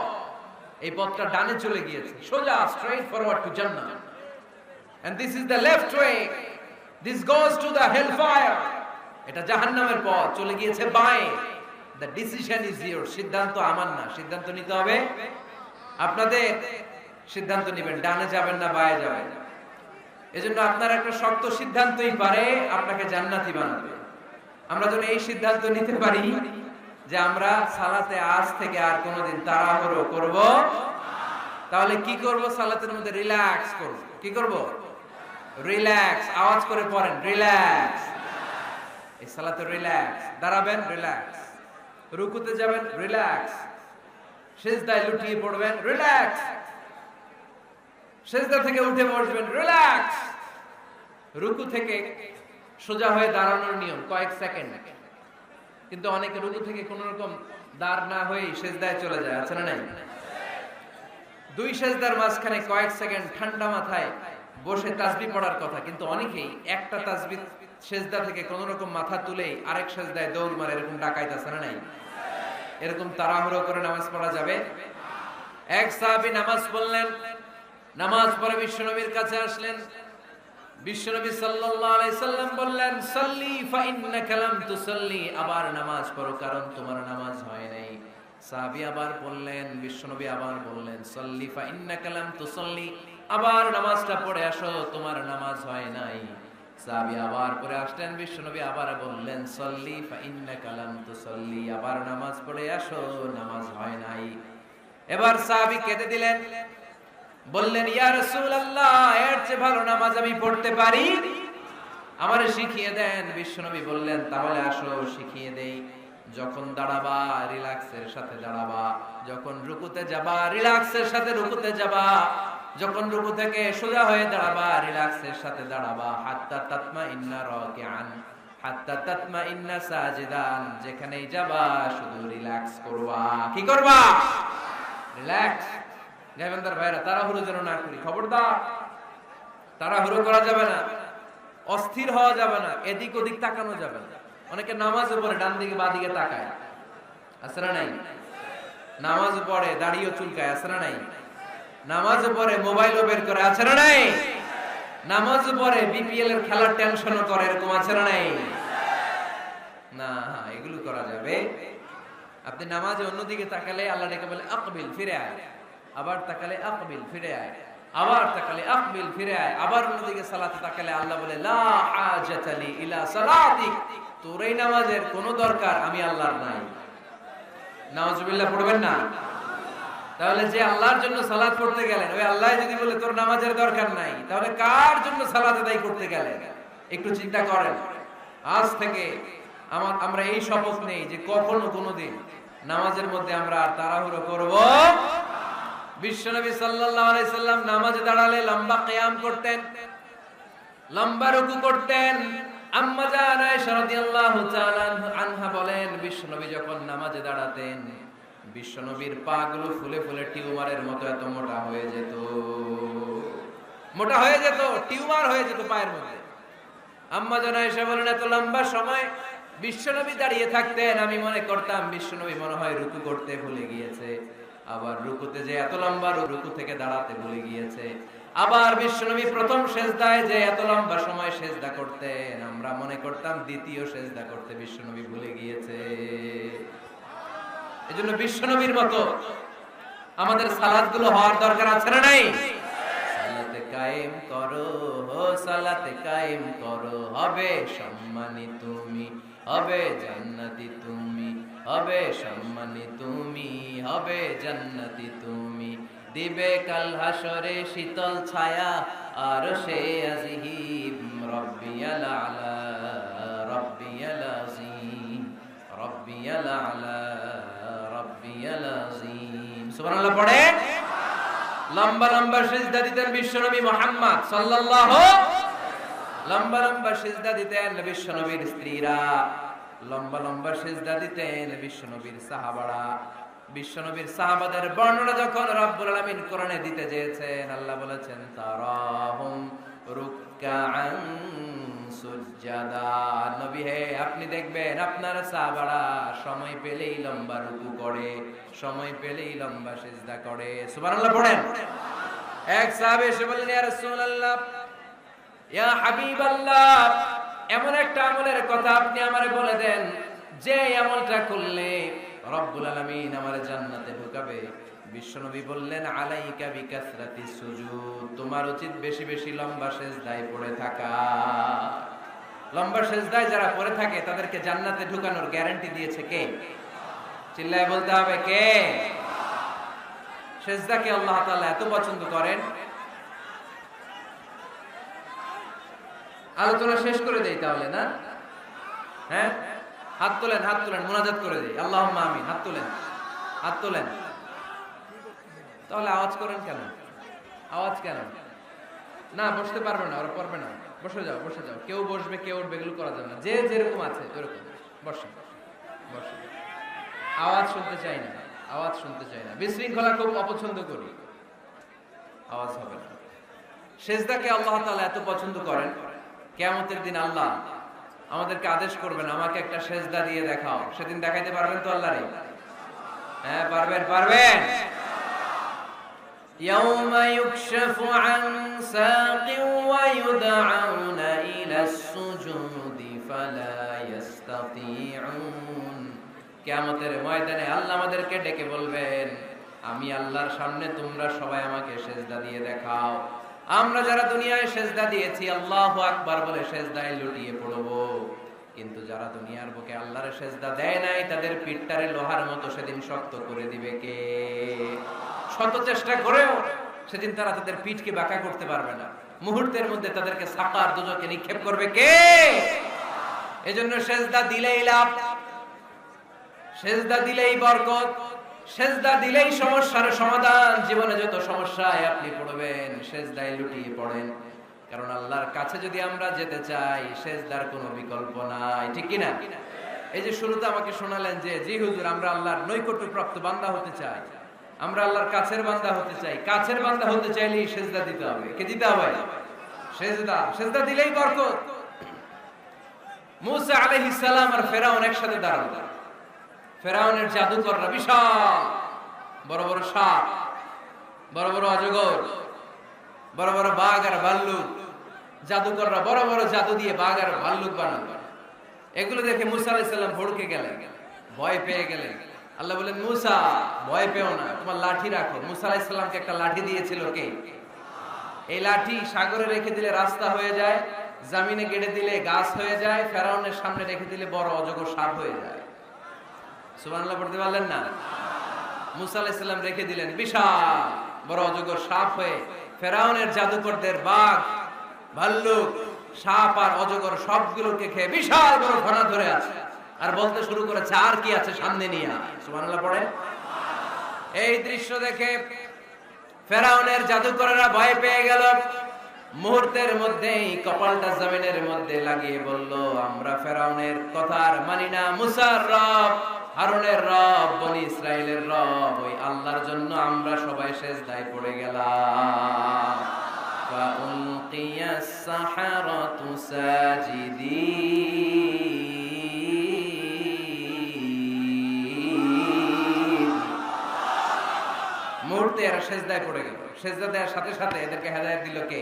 এই পথটা ডানে চলে গিয়েছে, সোজা স্ট্রেইট ফরওয়ার্ড টু জান্নাত, and this is the left way, this goes to the hell fire. এটা জাহান্নামের পথ, চলে গিয়েছে বাঁয়ে। The decision is yours. সিদ্ধান্ত আমার না, সিদ্ধান্ত নিতে হবে আপনাদের। সিদ্ধান্ত নেবেন, ডানে যাবেন না বাঁয়ে যাবেন। এজন্য আপনার একটা শক্ত সিদ্ধান্তই পারে আপনাকে জান্নাতি বানাবে। আমরা যেন এই সিদ্ধান্ত নিতে পারি যে আমরা সালাতে আজ থেকে আর কোনোদিন তাড়াহুড়ো করব। তাহলে কি করব? সালাতের মধ্যে রিল্যাক্স করব। কি করব? রিল্যাক্স। আওয়াজ করে পড়েন, রিল্যাক্স। এই সালাতে রিল্যাক্স। দাঁড়াবেন, রিল্যাক্স। রুকুতে যাবেন, রিল্যাক্স। সিজদায় লুটিয়ে পড়বেন, রিল্যাক্স। সিজদা থেকে উঠে বসবেন, রিল্যাক্স। রুকু থেকে সোজা হয়ে দাঁড়ানোর নিয়ম কয়েক সেকেন্ড, কিন্তু অনেকে রুকু থেকে কোন রকম দাঁড় না হয়ে সিজদায় চলে যায়, আছে না নাই? 2 সিজদার মাঝখানে কয়েক সেকেন্ড ঠান্ডা মাথায় বসে তাসবিহ পড়ার কথা, কিন্তু অনেকেই একটা তাসবিহ সিজদা থেকে কোন রকম মাথা তুলেই আরেক সিজদায় দৌড় মারে, এরকম ডাকাইত, আছে না নাই? এরকম তাড়াহুড়ো করে নামাজ পড়া যাবে? এক সাহাবী নামাজ পড়লেন, নামাজ পড়ে বিশ্বনবীর কাছে আসলেন। বিশ্বনবী সাল্লাল্লাহু আলাইহি সাল্লাম বললেন সাল্লি ফা ইন্নাকা লাম তুসাল্লি, আবার নামাজ পড়ো কারণ তোমার নামাজ হয় নাই। সাহাবী আবার বললেন, বিশ্বনবী আবার বললেন সাল্লি ফা ইন্নাকা লাম তুসাল্লি, আবার নামাজটা পড়ে আসো তোমার নামাজ হয় নাই। সাহাবী আবার পড়ে আসলেন, বিশ্বনবী আবার বললেন সাল্লি ফা ইন্নাকা লাম তুসাল্লি, আবার নামাজ পড়ে আসো নামাজ হয় নাই। এবার সাহাবী কেঁদে দিলেন, বললেন ইয়া রাসূলুল্লাহ এর চেয়ে ভালো নামাজ আমি পড়তে পারি, আমারে শিখিয়ে দেন। বিশ্বনবী বললেন তাহলে আসো শিখিয়ে দেই। যখন দাঁড়াবা রিল্যাক্সের সাথে দাঁড়াবা, যখন রুকুতে যাবা রিল্যাক্সের সাথে রুকুতে যাবা, যখন রুকু থেকে সোজা হয়ে দাঁড়াবা রিল্যাক্সের সাথে দাঁড়াবা। হাত্তা তাতমাইন্না রাকিআন হাত্তা তাতমাইন্না সাজিদান, যেখানেই যাবা শুধু রিল্যাক্স করবা। কি করবা? রিল্যাক্স। গাইবান্দার ভাইরা তাড়াহুড়ো যেন না করি, খবরদার তাড়াহুড়ো করা যাবে না। অস্থির হওয়া যাবে না, এদিক ওদিক তাকানো যাবে না। অনেকে নামাজও পড়ে ডান দিকে বা দিকে তাকায়, আছে না নাই? নামাজও পড়ে দাড়িও চুলকায়, আছে না নাই? নামাজও পড়ে মোবাইলও বের করে, আছে না নাই? নামাজও পড়ে বিপিএল এর খেলার টেনশনও করে, এরকম আছে না নাই? না, এগুলো করা যাবে। আপনি নামাজে অন্যদিকে তাকালে আল্লাহ ডেকে বলে আকবিল, ফিরে আয়। আবার তাকালে আকবিল, ফিরে আয়। আবার তাকালে আকবিল, ফিরে আয়। আবার অন্যদিকে সালাতে তাকালে আল্লাহ বলে লা হাজাতা লি ইলা সালাতিক, তোর এই নামাজের কোনো দরকার আমি আল্লাহর নাই। নাউজুবিল্লাহ পড়বেন না? তাহলে যে আল্লাহর জন্য সালাত পড়তে গেলেন, ওই আল্লাহ যদি বলে তোর নামাজের দরকার নাই, তাহলে কার জন্য সালাত আদায় করতে গেলেন? একটু চিন্তা করেন। আজ থেকে আমরা এই শপথ নেই যে কখনো কোনোদিন নামাজের মধ্যে আমরা আর তাড়াহুড়ো করব। বিশ্বনবী সাল্লাল্লাহু আলাইহি সাল্লাম নামাজে দাঁড়ালে লম্বা কিয়াম করতেন, লম্বা রুকু করতেন। আম্মা জান আয়েশা রাদিয়াল্লাহু তাআলা আনহা বলেন, বিশ্বনবী যখন নামাজে দাঁড়াতেন, বিশ্বনবীর পা গুলো ফুলে ফুলে টিউমারের মতো এত মোটা হয়ে যেত, মোটা হয়ে যেত, টিউমার হয়ে যেত পায়ের মধ্যে। আম্মা জান আয়েশা বলেন, এত লম্বা সময় বিশ্বনবী দাঁড়িয়ে থাকতেন, আমি মনে করতাম বিশ্বনবী মনে হয় রুকু করতে ভুলে গিয়েছে। আবার রুকুতে যে এত লম্বা রুকু থেকে দাঁড়াতে ভুলে গিয়েছে। আবার বিশ্বনবী প্রথম সেজদায় যে এত লম্বা সময় সেজদা করতেন, আমরা মনে করতাম দ্বিতীয় সেজদা করতে বিশ্বনবী ভুলে গিয়েছে। এজন্য বিশ্বনবীর মতো আমাদের সালাতগুলো হওয়ার দরকার আছে না নাই? সালাতে কায়েম করো, সালাতে কায়েম করো, হবে সম্মানী তুমি, হবে জান্নাতি তুমি, হবে সম্মানী তুমি, হবে জান্নাতি তুমি। দিবে কাল হাসরে শীতল ছায়া আরশে আজিম, রব্বিয়াল আলা, রব্বিয়াল আযীম, রব্বিয়াল আলা, রব্বিয়াল আযীম। সুবহানাল্লাহ পড়ে। লম্বা লম্বা সিজদা দিতেন বিশ্বনবী মুহাম্মদ সাল্লাল্লাহু, লম্বা লম্বা সিজদা দিতেন বিশ্বনবীর স্ত্রীরা, লম্বা লম্বা সিজদা দিতেন বিশ্বনবীর সাহাবারা। বিশ্বনবীর সাহাবাদের বর্ণনা যখন রব্বুল আলামিন কোরআনে দিতে চেয়েছেন, আল্লাহ বলেছেন তারাহুম রুকআন সুজদা। নবী হে, আপনি দেখবেন আপনার সাহাবারা সময় পেলেই লম্বা রুকু করে, সময় পেলেই লম্বা সিজদা করে। সুবহানাল্লাহ পড়েন। এক সাহাবী এসে বললেন, ইয়া রাসূলুল্লাহ, ইয়া হাবিবাল্লাহ, এমন একটা আমলের কথা আপনি আমারে বলে দেন যে আমলটা করলে রব্বুল আলামিন আমারে জান্নাতে ঢুকাবে। বিশ্বনবী বললেন, আলাইকা বিকাসরাতিস সুজুদ, তোমার উচিত বেশি বেশি লম্বা সিজদায় পড়ে থাকা। লম্বা সিজদায় যারা পড়ে থাকে তাদেরকে জান্নাতে ঢুকানোর গ্যারান্টি দিয়েছে কে? চিল্লায় বলতে হবে কে? সিজদাকে আল্লাহ তাআলা এত পছন্দ করেন। আলোচনা শেষ করে দেই তাহলে, না? হ্যাঁ, হাত তোলেন, হাত তোলেন, মুনাজাত করে দেই। আল্লাহুম্মা আমিন। হাত তোলেন, হাত তোলেন। তাহলে আওয়াজ করেন কেন? আওয়াজ কেন? না, বসতে পারবে না, ওরা পারবে না। বসে যাও, বসে যাও। কেউ বসবে, কেউ উঠবে, এগুলো করা যাবে না। যে যেরকম আছে ওরকম বসে, বসে। আওয়াজ শুনতে চাই না, আওয়াজ শুনতে চাই না। বিশৃঙ্খলা খুব অপছন্দ করি, আওয়াজ হবে না। সিজদাকে আল্লাহ তাআলা এত পছন্দ করেন, কিয়ামতের দিন আল্লাহ আমাদেরকে আদেশ করবেন, আমাকে একটা সিজদা দিয়ে দেখাও। সেদিন দেখাইতে পারবেন তো আল্লাহরে? হ্যাঁ, পারবেন, পারবেন। ইয়াউমা ইউকশাফু আন সাকিন ওয়া ইউদআউনা ইলাস সুজুদি ফালা ইস্তাতিউন। কিয়ামতের ময়দানে আল্লাহ আমাদেরকে ডেকে বলবেন, আমি আল্লাহর সামনে তোমরা সবাই আমাকে সিজদা দিয়ে দেখাও। আমরা যারা দুনিয়ায় সিজদা দিয়েছি আল্লাহু আকবার বলে সিজদায় লুটিয়ে পড়ব, কিন্তু যারা দুনিয়ার বুকে আল্লাহর সিজদা দেয় নাই তাদের পিঠটারে লোহার মতো সেদিন শক্ত করে দিবে কে? শত চেষ্টা করেও সেদিন তারা তাদের পিঠকে বাঁকা করতে পারবে না। মুহূর্তের মধ্যে তাদেরকে সাকার দুজকে নিক্ষেপ করবে কে? এজন্য সিজদা দিলেই লাভ, সিজদা দিলেই বরকত, সিজদা দিলেই সমস্যার সমাধান। জীবনে যত সমস্যায় আপনি পড়বেন সিজদায় লুটিয়ে পড়েন, কারণ আল্লাহর কাছে যদি আমরা যেতে চাই সিজদার কোনো বিকল্প নাই, ঠিক কি না? এই যে শুরুতে আমাকে শোনালেন যে জি হুজুর, আমরা আল্লাহর নৈকট্যপ্রাপ্ত বান্দা হতে চাই, আমরা আল্লাহর কাছের বান্দা হতে চাই। কাছের বান্দা হতে চাইলেই সিজদা দিতে হবে। কে দিতে হবে? সিজদা। সিজদা দিলেই বরকত। মুসা আলাইহিস সালাম আর ফেরাউন একসাথে দাঁড়ালো। ফেরাউনের জাদুকররা বিশাল বড় বড় সাপ, বড় বড় অজগর, বড় বড় বাঘ আর ভাল্লুক, জাদুকররা বড় বড় জাদু দিয়ে বাঘ আর ভাল্লুক বানালো। এগুলো দেখে মুসা আলাইহিস সালাম ভড়কে গেলেন, ভয় পেয়ে গেলেন। আল্লাহ বলেন, মুসা ভয় পেও না, তোমার লাঠি রাখো। মুসা আলাইহিস সালামকে একটা লাঠি দিয়েছিল কে? এই লাঠি সাগরে রেখে দিলে রাস্তা হয়ে যায়, জমিনে গেড়ে দিলে গাছ হয়ে যায়, ফেরাউনের সামনে রেখে দিলে বড় অজগর সাপ হয়ে যায়। সুবহানাল্লাহ পড়তে পারলেন না? মুসা আলাইহিস সালাম রেখে দিলেন, বিশাল বড় অজগর সাপ হয়ে ফেরাউনের জাদুকরদের বাঘ, ভাল্লুক, সাপ আর অজগর সবগুলোকে খেয়ে বিশাল বড় ঘোড়া ধরে আছে আর বলতে শুরু করেছে, আর কি আছে সামনে নিয়ে আয়। সুবহানাল্লাহ পড়ে। এই দৃশ্য দেখে ফেরাউনের জাদুকরেরা ভয় পেয়ে গেল। মুহূর্তের মধ্যেই কপালটা জমিনের মধ্যে লাগিয়ে বলল, আমরা ফেরাউনের কথা আর মানি না। মুসার রব, হারুনের রব, বনি ইসরাইলের রব, ওই আল্লাহর জন্য আমরা সবাই সিজদায় পড়ে গেলাম। ফাউলকিয়াস সাহারাতু সাজিদিন। মুহূর্তে এরা সিজদায় পড়ে গেল। সিজদা দেওয়ার সাথে সাথে এদেরকে হেদায়েত দিল কে?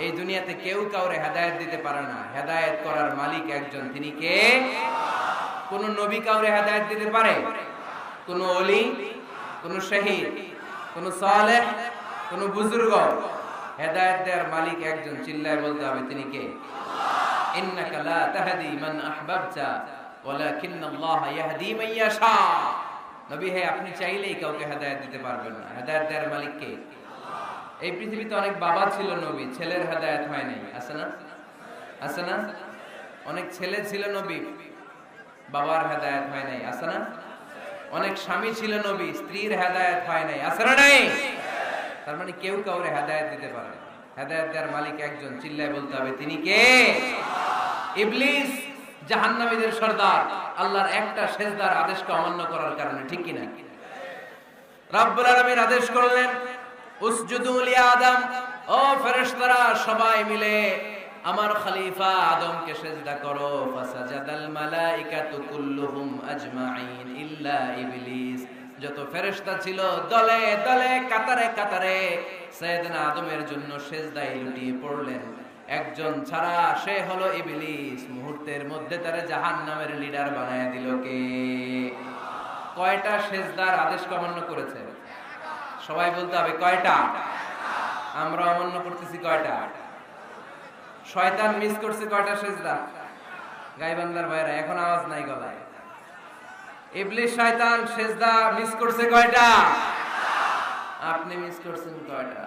এই দুনিয়াতে কেউ কাউরে হেদায়েত দিতে পারে না, হেদায়েত করার মালিক একজন, তিনি কে? কোন নবী কাউরে হেদায়েত দিতে পারে? কোন ওলি, কোন শহীদ, কোন সালেহ, কোন বুজুর্গ? হেদায়েত দেওয়ার মালিক একজন, চিল্লায় বলতে হবে তিনি কে? ইন্নাকা লা তাহদি মান আহবাবতা ওয়ালাকিন্নাল্লাহা ইয়াহদি মান ইয়াশা। নবী হে, আপনি চাইলেই কাউকে হেদায়েত দিতে পারবেন না, হেদায়েত দেওয়ার মালিক কে? এই পৃথিবীতে অনেক বাবা ছিল নবী, ছেলের হেদায়েত হয় নাই, আছে না? আছে না? অনেক ছেলে ছিল নবী, বাবার হেদায়েত হয় নাই, আছে না? অনেক স্বামী ছিল নবী, স্ত্রীর হেদায়েত হয় নাই, আছে না? নাই। তার মানে কেউ কাউরে হেদায়েত দিতে পারে না। হেদায়েত দেওয়ার মালিক একজন, চিল্লায় বলতে হবে তিনি কে? ইবলিস জাহান্নামীদের সর্দার, আল্লাহর একটা সিজদার আদেশকে অমান্য করার কারণে, ঠিক কি না? রব্বুল আলামিন আদেশ করলেন, উসজুদু লি আদম, ও ফেরেশতারা সবাই মিলে আমার খলিফা আদমকে সিজদা করো। ফাসাজাদাল মালাইকাতু কুল্লুহুম আজমাইন ইল্লা ইবলিস। যত ফেরেশতা ছিল দলে দলে কাতারে কাতারে সাইয়েদনা আদমের জন্য সিজদায় লুটিয়ে পড়লেন। একজন ছাড়া, সে হলো ইবলিস। মুহূর্তের মধ্যে তারে জাহান্নামের লিডার বানায় দিল কে? কয়টা সিজদার আদেশ অমান্য করেছে? সবাই বলতে হবে কয়টা? আমরা অমান্য করতেছি কয়টা? শয়তান মিস করছে কয়টা সিজদা? গাইবান্দার ভাইরা এখন আওয়াজ নাই গলায়। ইবলিস শয়তান সিজদা মিস করছে কয়টা? আপনি মিস করছেন কয়টা?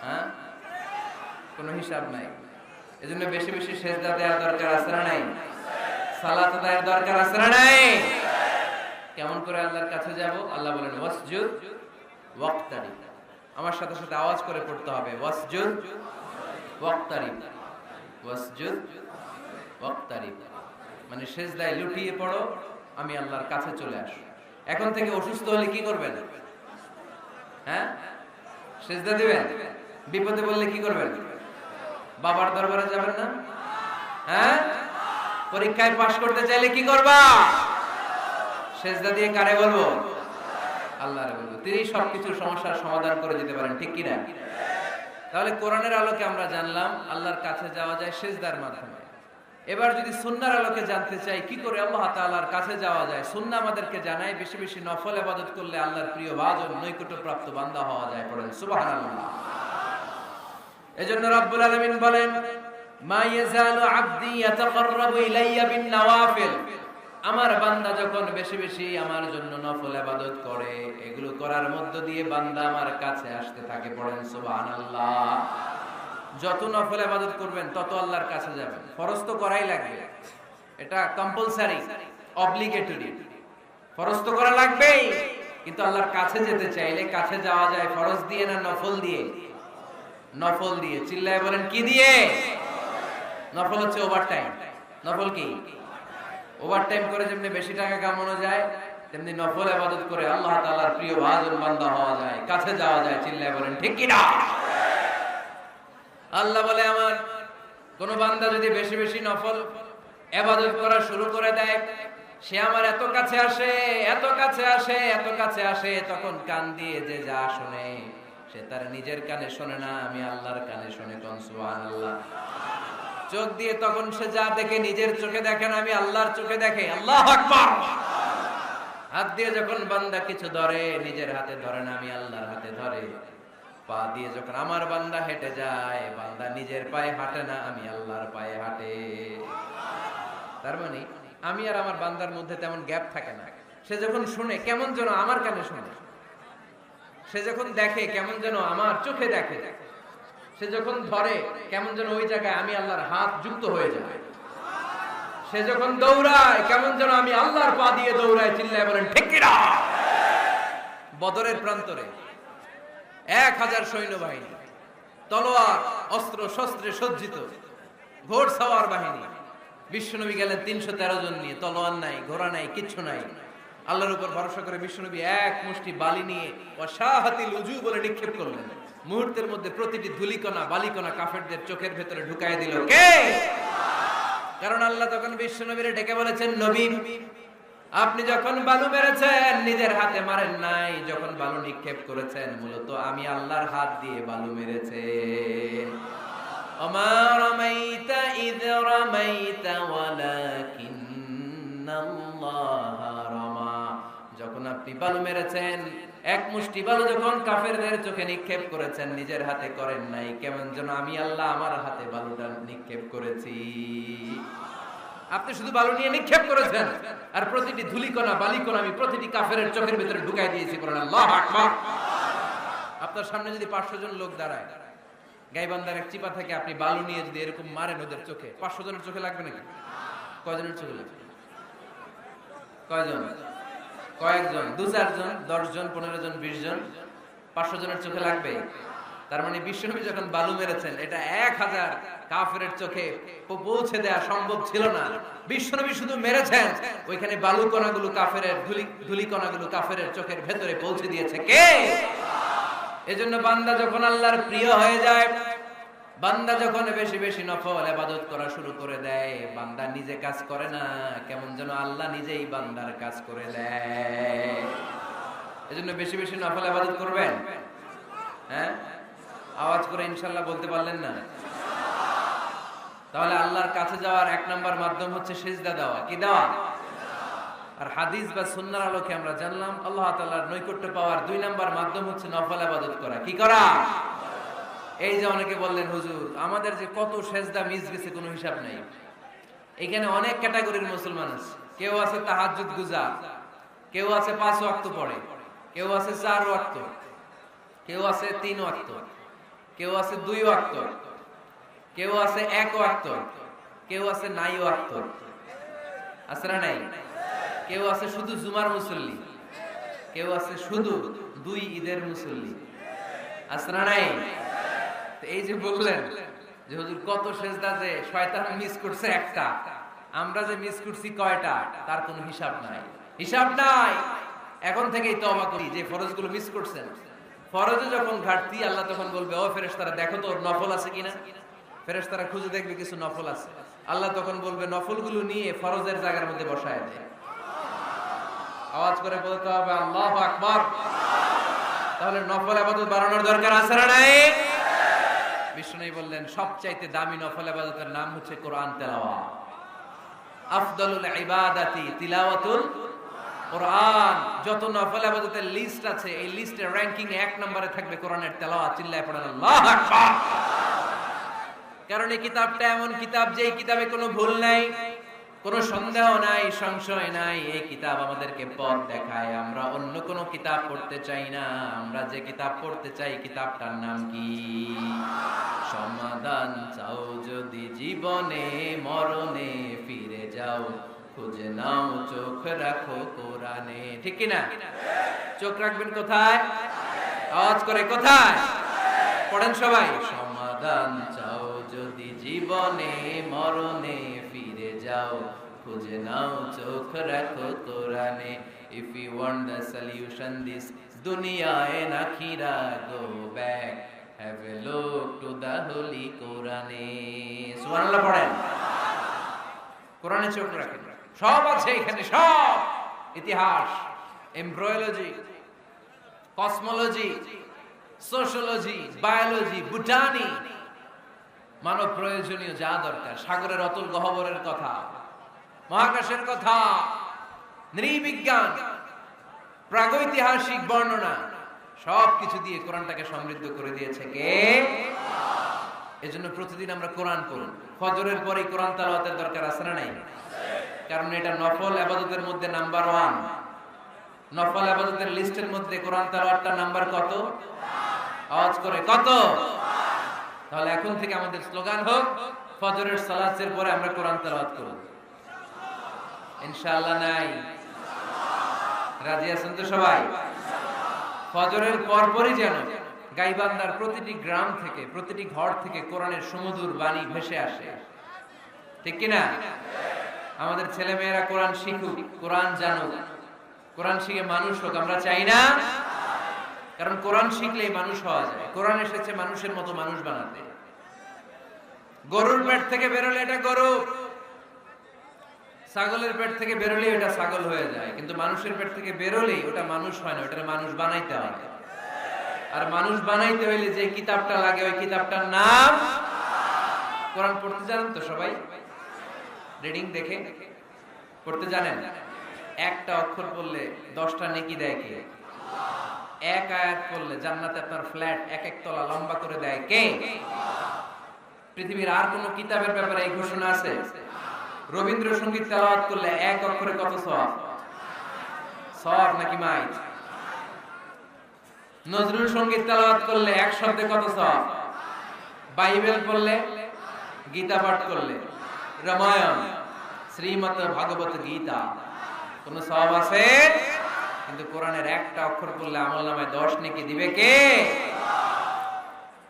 হ্যাঁ, কোনো হিসাব নাই। এজন্য বেশি বেশি সিজদা দেওয়ার দরকার আছে না নাই? সালাত দেওয়ার দরকার আছে না নাই? কেমন করে আল্লাহর কাছে যাব? আল্লাহ বলেন ওয়াসজুদ ওয়াক্তারিব। আমার সাথে সাথে আওয়াজ করে পড়তে হবে, ওয়াসজুদ ওয়াক্তারিব, ওয়াসজুদ ওয়াক্তারিব। মানে সিজদায় লুটিয়ে পড়ো, আমি আল্লাহর কাছে চলে আসো। এখন থেকে অসুস্থ হলে কি করবেন? হ্যাঁ, সিজদা দিবেন। বিপদে বললে কি করবেন? বাবার দরবারে যাবেন না? হ্যাঁ, পরীক্ষায় পাশ করতে চাইলে কি করবা? সিজদা দিয়ে কারে বলবো? আল্লাহরে বলবো। তিনি সবকিছুর সমস্যার সমাধান করে দিতে পারেন, ঠিক কি না? তাহলে কোরআনের আলোকে আমরা জানলাম আল্লাহর কাছে যাওয়া যায় সিজদার মাধ্যমে। এবার যদি সুন্নাহর আলোকে জানতে চাই কি করে আল্লাহ তাআলার কাছে যাওয়া যায়, সুন্নাহ আমাদেরকে জানায় বেশি বেশি নফল ইবাদত করলে আল্লাহর প্রিয় ভাজন নৈকট্যপ্রাপ্ত বান্দা হওয়া যায়। পড়েন সুবহানাল্লাহ। এজন্য রব্বুল আলামিন বলেন, মা ইয়াজালু আবদি ইয়াতাকাররাবু ইলাইয়া বিন নওয়াফিল। আমার বান্দা যখন বেশি বেশি আমার জন্য নফল ইবাদত করে, এগুলো করার মধ্য দিয়ে বান্দা আমার কাছে আসতে থাকে। পড়েন সুবহানাল্লাহ। যত নফল ইবাদত করবেন তত আল্লাহর কাছে যাবেন। ফরজ তো করাই লাগবে, এটা কম্পালসারি, অব্লিগেটরি। ফরজ তো করা লাগবেই, কিন্তু আল্লাহর কাছে যেতে চাইলে কাছে যাওয়া যায় ফরজ দিয়ে না নফল দিয়ে? নফল দিয়ে। চিল্লায় বলেন কি দিয়ে? নফল হচ্ছে ওভারটাইম। নফল কি? ওভারটাইম করে যেমনি বেশি টাকা কামানো যায়, তেমনি নফল ইবাদত করে আল্লাহ তাআলার প্রিয় ভাজন বান্দা হওয়া যায়, কাছে যাওয়া যায়। চিল্লায় বলেন ঠিক কি না? আল্লাহ বলে, আমার কোন বান্দা যদি বেশি বেশি নফল ইবাদত করা শুরু করে দেয়, সে আমার এত কাছে আসে, এত কাছে আসে, এত কাছে আসে, তখন কান দিয়ে যে যা শুনে সে তার নিজের কানে শোনে না, আমি আল্লাহর কানে শুনে। কোন সুবহানাল্লাহ। চোখ দিয়ে তখন সে যা দেখে নিজের চোখে দেখে না, আমি আল্লাহর চোখে দেখে। আল্লাহু আকবার। হাত দিয়ে যখন বান্দা কিছু ধরে, নিজের হাতে ধরে না, আমি আল্লাহর হাতে ধরে। পা দিয়ে যখন আমার বান্দা হেঁটে যায়, বান্দা নিজের পায়ে হাঁটে না, আমি আল্লাহর পায়ে হাঁটে। তার মানে আমি আর আমার বান্দার মধ্যে তেমন গ্যাপ থাকে না। সে যখন শুনে কেমন যেন আমার কানে শুনে, সে যখন দেখে কেমন যেন আমার চোখে দেখে, সে যখন ধরে কেমন যেন ওই জায়গায় আমি আল্লাহর হাত যুক্ত হয়ে যায়। সে যখন দৌড়ায় কেমন যেন আমি আল্লাহর পা দিয়ে দৌড়ায়। চিল্লায় বলেন ঠিক কিনা? বদরের প্রান্তরে 1000 সৈন্যবাহিনী, তলোয়ার অস্ত্র শস্ত্রে সজ্জিত, ঘোড়সাওয়ার বাহিনী। বিশ্বনবী গেলেন 313 জন নিয়ে, তলোয়ার নাই, ঘোড়া নাই, কিচ্ছু নাই। আল্লাহর উপর ভরসা করে বিশ্বনবী এক মুষ্টি বালি নিয়ে ওয়াশাহাতিল উজু বলে নিক্ষেপ করলেন। মুহূর্তের মধ্যে প্রতিটি ধুলিকণা বালিকণা কাফেরদের চোখের ভেতরে ঢুকায় দিল কে? কারণ আল্লাহ তখন বিশ্বনবীরে ডেকে বলেছেন, নবী আপনি যখন বালু মেরেছেন নিজের হাতে মারেন নাই, যখন বালু নিক্ষেপ করেছেন মূলত আমি আল্লাহর হাত দিয়ে বালু মেরেছেন। ওমা রামাইতা ইয রামাইতা ওয়ালাকিন্নাল্লাহা রামা। যখন আপনি বালু মেরেছেন, এক মুষ্টি বালু যখন কাফেরদের চোখে নিক্ষেপ করেছেন, নিজের হাতে করেন নাই, কেমন যেন আমি আল্লাহ আমার হাতে বালুটা নিক্ষেপ করেছি। আপনি শুধু বালু নিয়ে নিক্ষেপ করেছেন, আর প্রতিটি ধুলিকণা বালিকণা আমি প্রতিটি কাফেরের চোখের ভিতরে ঢুকাই দিয়েছি। বলেন আল্লাহু আকবার। আপনার সামনে যদি 500 জন লোক দাঁড়ায়, গাইবান্ধার এক চিপা থেকে আপনি বালু নিয়ে যদি এরকম মারেন ওদের চোখে, 500 জনের চোখে লাগবে নাকি? কয়জনের চোখে লাগবে? কয়জন? কয়েকজন, 2-4 জন, 10 জন, 15 জন, 20 জন, 500 জনের চোখে লাগবে। তার মানে বিশ্বনবী যখন বালু মেরেছেন, এটা 1000 কাফেরের চোখে পৌঁছে দেওয়া সম্ভব ছিল না। বিশ্বনবী শুধু মেরেছেন, ওইখানে বালু কণাগুলো কাফেরের ধুলি কণাগুলো কাফেরের চোখের ভেতরে পৌঁছে দিয়েছে কে? এজন্য বান্দা যখন আল্লাহর প্রিয় হয়ে যায়, বান্দা যখন বেশি বেশি নফল ইবাদত করা শুরু করে দেয়, বান্দা নিজে কাজ করে না, কেমন যেন আল্লাহ নিজেই বান্দার কাজ করে দেয়। এজন্য বেশি বেশি নফল ইবাদত করবেন। হ্যাঁ, আওয়াজ করে ইনশাআল্লাহ বলতে পারলেন না? তাহলে আল্লাহর কাছে যাওয়ার 1 নাম্বার মাধ্যম হচ্ছে সিজদা দেওয়া। কি দেওয়া? আর হাদিস বা সুন্নাহর আলোকে আমরা জানলাম আল্লাহ তাআলার নৈকট্য পাওয়ার 2 নাম্বার মাধ্যম হচ্ছে নফল ইবাদত করা। কি করা? এই যে অনেকে বললেন হুজুর আমাদের যে কত সেজদা মিস গেছে কোনো হিসাব নেই। এখানে অনেক ক্যাটাগরির মুসলমান আছে। কেউ আছে তাহাজ্জুদ গুজার, কেউ আছে 5 ওয়াক্ত পড়ে, কেউ আছে 4 ওয়াক্ত, কেউ আছে 3 ওয়াক্ত, কেউ আছে 2 ওয়াক্ত, কেউ আছে 1 ওয়াক্ত, কেউ আছে নাই ওয়াক্ত। আছে না নাই? কেউ আছে শুধু জুমার মুসল্লি, কেউ আছে শুধু 2 ঈদের মুসল্লি। আছে না নাই? এই যে বললেন যে হুজুর কত সেজদা যে শয়তান মিস করছে একটা, আমরা যে মিস করছি কয়টা তার কোনো হিসাব নাই। হিসাব নাই। এখন থেকেই তওবা করি যে ফরজগুলো মিস করছেন। ফরজে যখন ঘাটতি আল্লাহ তখন বলবে ও ফেরেশতারা দেখো তো ওর নফল আছে কিনা। ফেরেশতারা খুঁজে দেখবে কিছু নফল আছে, আল্লাহ তখন বলবে নফলগুলো নিয়ে ফরজের জায়গার মধ্যে বসায় দেয়। আওয়াজ করে বলতে হবে আল্লাহু আকবার। তাহলে নফল ইবাদত বাড়ানোর দরকার আছে না নাই? বিষ্ণু বললেন সবচাইতে দামি নফল ইবাদতের নাম হচ্ছে কোরআন তেলাওয়াত। আফদালুল ইবাদাতি তিলাওয়াতুল কোরআন। যত নফল ইবাদতের লিস্ট আছে এই লিস্টের র‍্যাঙ্কিং 1 নম্বরে থাকবে কোরআনের তেলাওয়াত। চিল্লায়ে পড়েন আল্লাহু আকবার। কারণ এই কিতাবটা এমন কিতাব যে এই কিতাবে কোনো ভুল নাই, কোনো সন্দেহ নাই, সংশয় নাই। এই কিতাব আমাদেরকে পথ দেখায়। আমরা অন্য কোনো কিতাব পড়তে চাই না। আমরা যে কিতাব পড়তে চাই কিতাবটার নাম কি? সমাধান চাও যদি জীবনে মরণে ফিরে যাও, খুঁজে নাও চোখ রাখো কোরআনে। ঠিক কি না? চোখ রাখবেন কোথায়? আওয়াজ করে কোথায়? পড়েন সবাই। সমাধান চাও যদি জীবনে মরণে ফিরে যাও, খুঁজে নাও চোখ রাখো কোরআনে। If you want the solution this dunya and akhirah, go back, have a look to the holy Quran. সুবহানাল্লাহ পড়েন। কোরআনে চোখ রাখেন, সব আছে এখানে, সব ইতিহাস, embryology, cosmology, sociology, biology, botany, মানব প্রয়োজনীয় যা দরকার, সাগরের অতুল গহ্বরের কথা, মহাকাশের কথা, নৃবিজ্ঞান, প্রাগৈতিহাসিক বর্ণনা, সবকিছু দিয়ে কোরআনটাকে সমৃদ্ধ করে দিয়েছে কে? এজন্য প্রতিদিন আমরা কোরআন পড়ি। ফজরের পরে কোরআন তেলাওয়াতের দরকার আছে না নাই? কারণ এটা নফল ইবাদতের মধ্যে নাম্বার 1। নফল ইবাদতের লিস্টের মধ্যে কোরআন তেলাওয়াতটা নাম্বার কত? আওয়াজ করে কত? তাহলে এখন থেকে আমাদের স্লোগান হোক, ফজরের সালাতের পরে আমরা কোরআন তেলাওয়াত করব ইনশাআল্লাহ। নাই? রাজি আছেন তো সবাই? ফজরের পরপরই যেন গাইবান্ধার প্রতিটি গ্রাম থেকে, প্রতিটি ঘর থেকে কোরআনের সুমধুর বাণী ভেসে আসে, ঠিক কিনা? আমাদের ছেলে মেয়েরা কোরআন শিখুক, কোরআন জানুক, কোরআন শিখে মানুষ হোক, আমরা চাই না? কারণ কোরআন শিখলেই মানুষ হওয়া যায়। কোরআন এসেছে মানুষের মতো মানুষ বানাতে। গরুর পেট থেকে বেরোলে এটা গরু, ছাগলের পেট থেকে বেরোলেই ওটা ছাগল হয়ে যায়, কিন্তু মানুষের পেট থেকে বেরোলেই ওটা মানুষ হয় না, ওটা মানুষ বানাইতে হয়। আর মানুষ বানাইতে হইলে যে কিতাবটা লাগে ওই কিতাবটার নাম কোরআন। পড়তে জানেন তো সবাই? রিডিং দেখে পড়তে জানেন? একটা অক্ষর পড়লে 10টা নেকি দেয় কে? এক আয়াত পড়লে জান্নাতে আপনার ফ্ল্যাট এক এক তলা লম্বা করে দেয় কে? পৃথিবীর আর কোন কিতাবের ব্যাপারে এই ঘোষণা আছে? রবীন্দ্রসঙ্গীত তেলাওয়াত করলে এক অক্ষরে কত সওয়াব? সওয়াব নাকি মাইট? নজরুল সঙ্গীত তেলাওয়াত করলে এক শব্দে কত সওয়াব? বাইবেল পড়লে, গীতা পাঠ করলে, রামায়ণ, শ্রীমদ্ ভাগবত গীতা, কোন সওয়াব আছে? কিন্তু কোরআনের একটা অক্ষর পড়লে আমলনামায় 10 নেকি দিবে কে?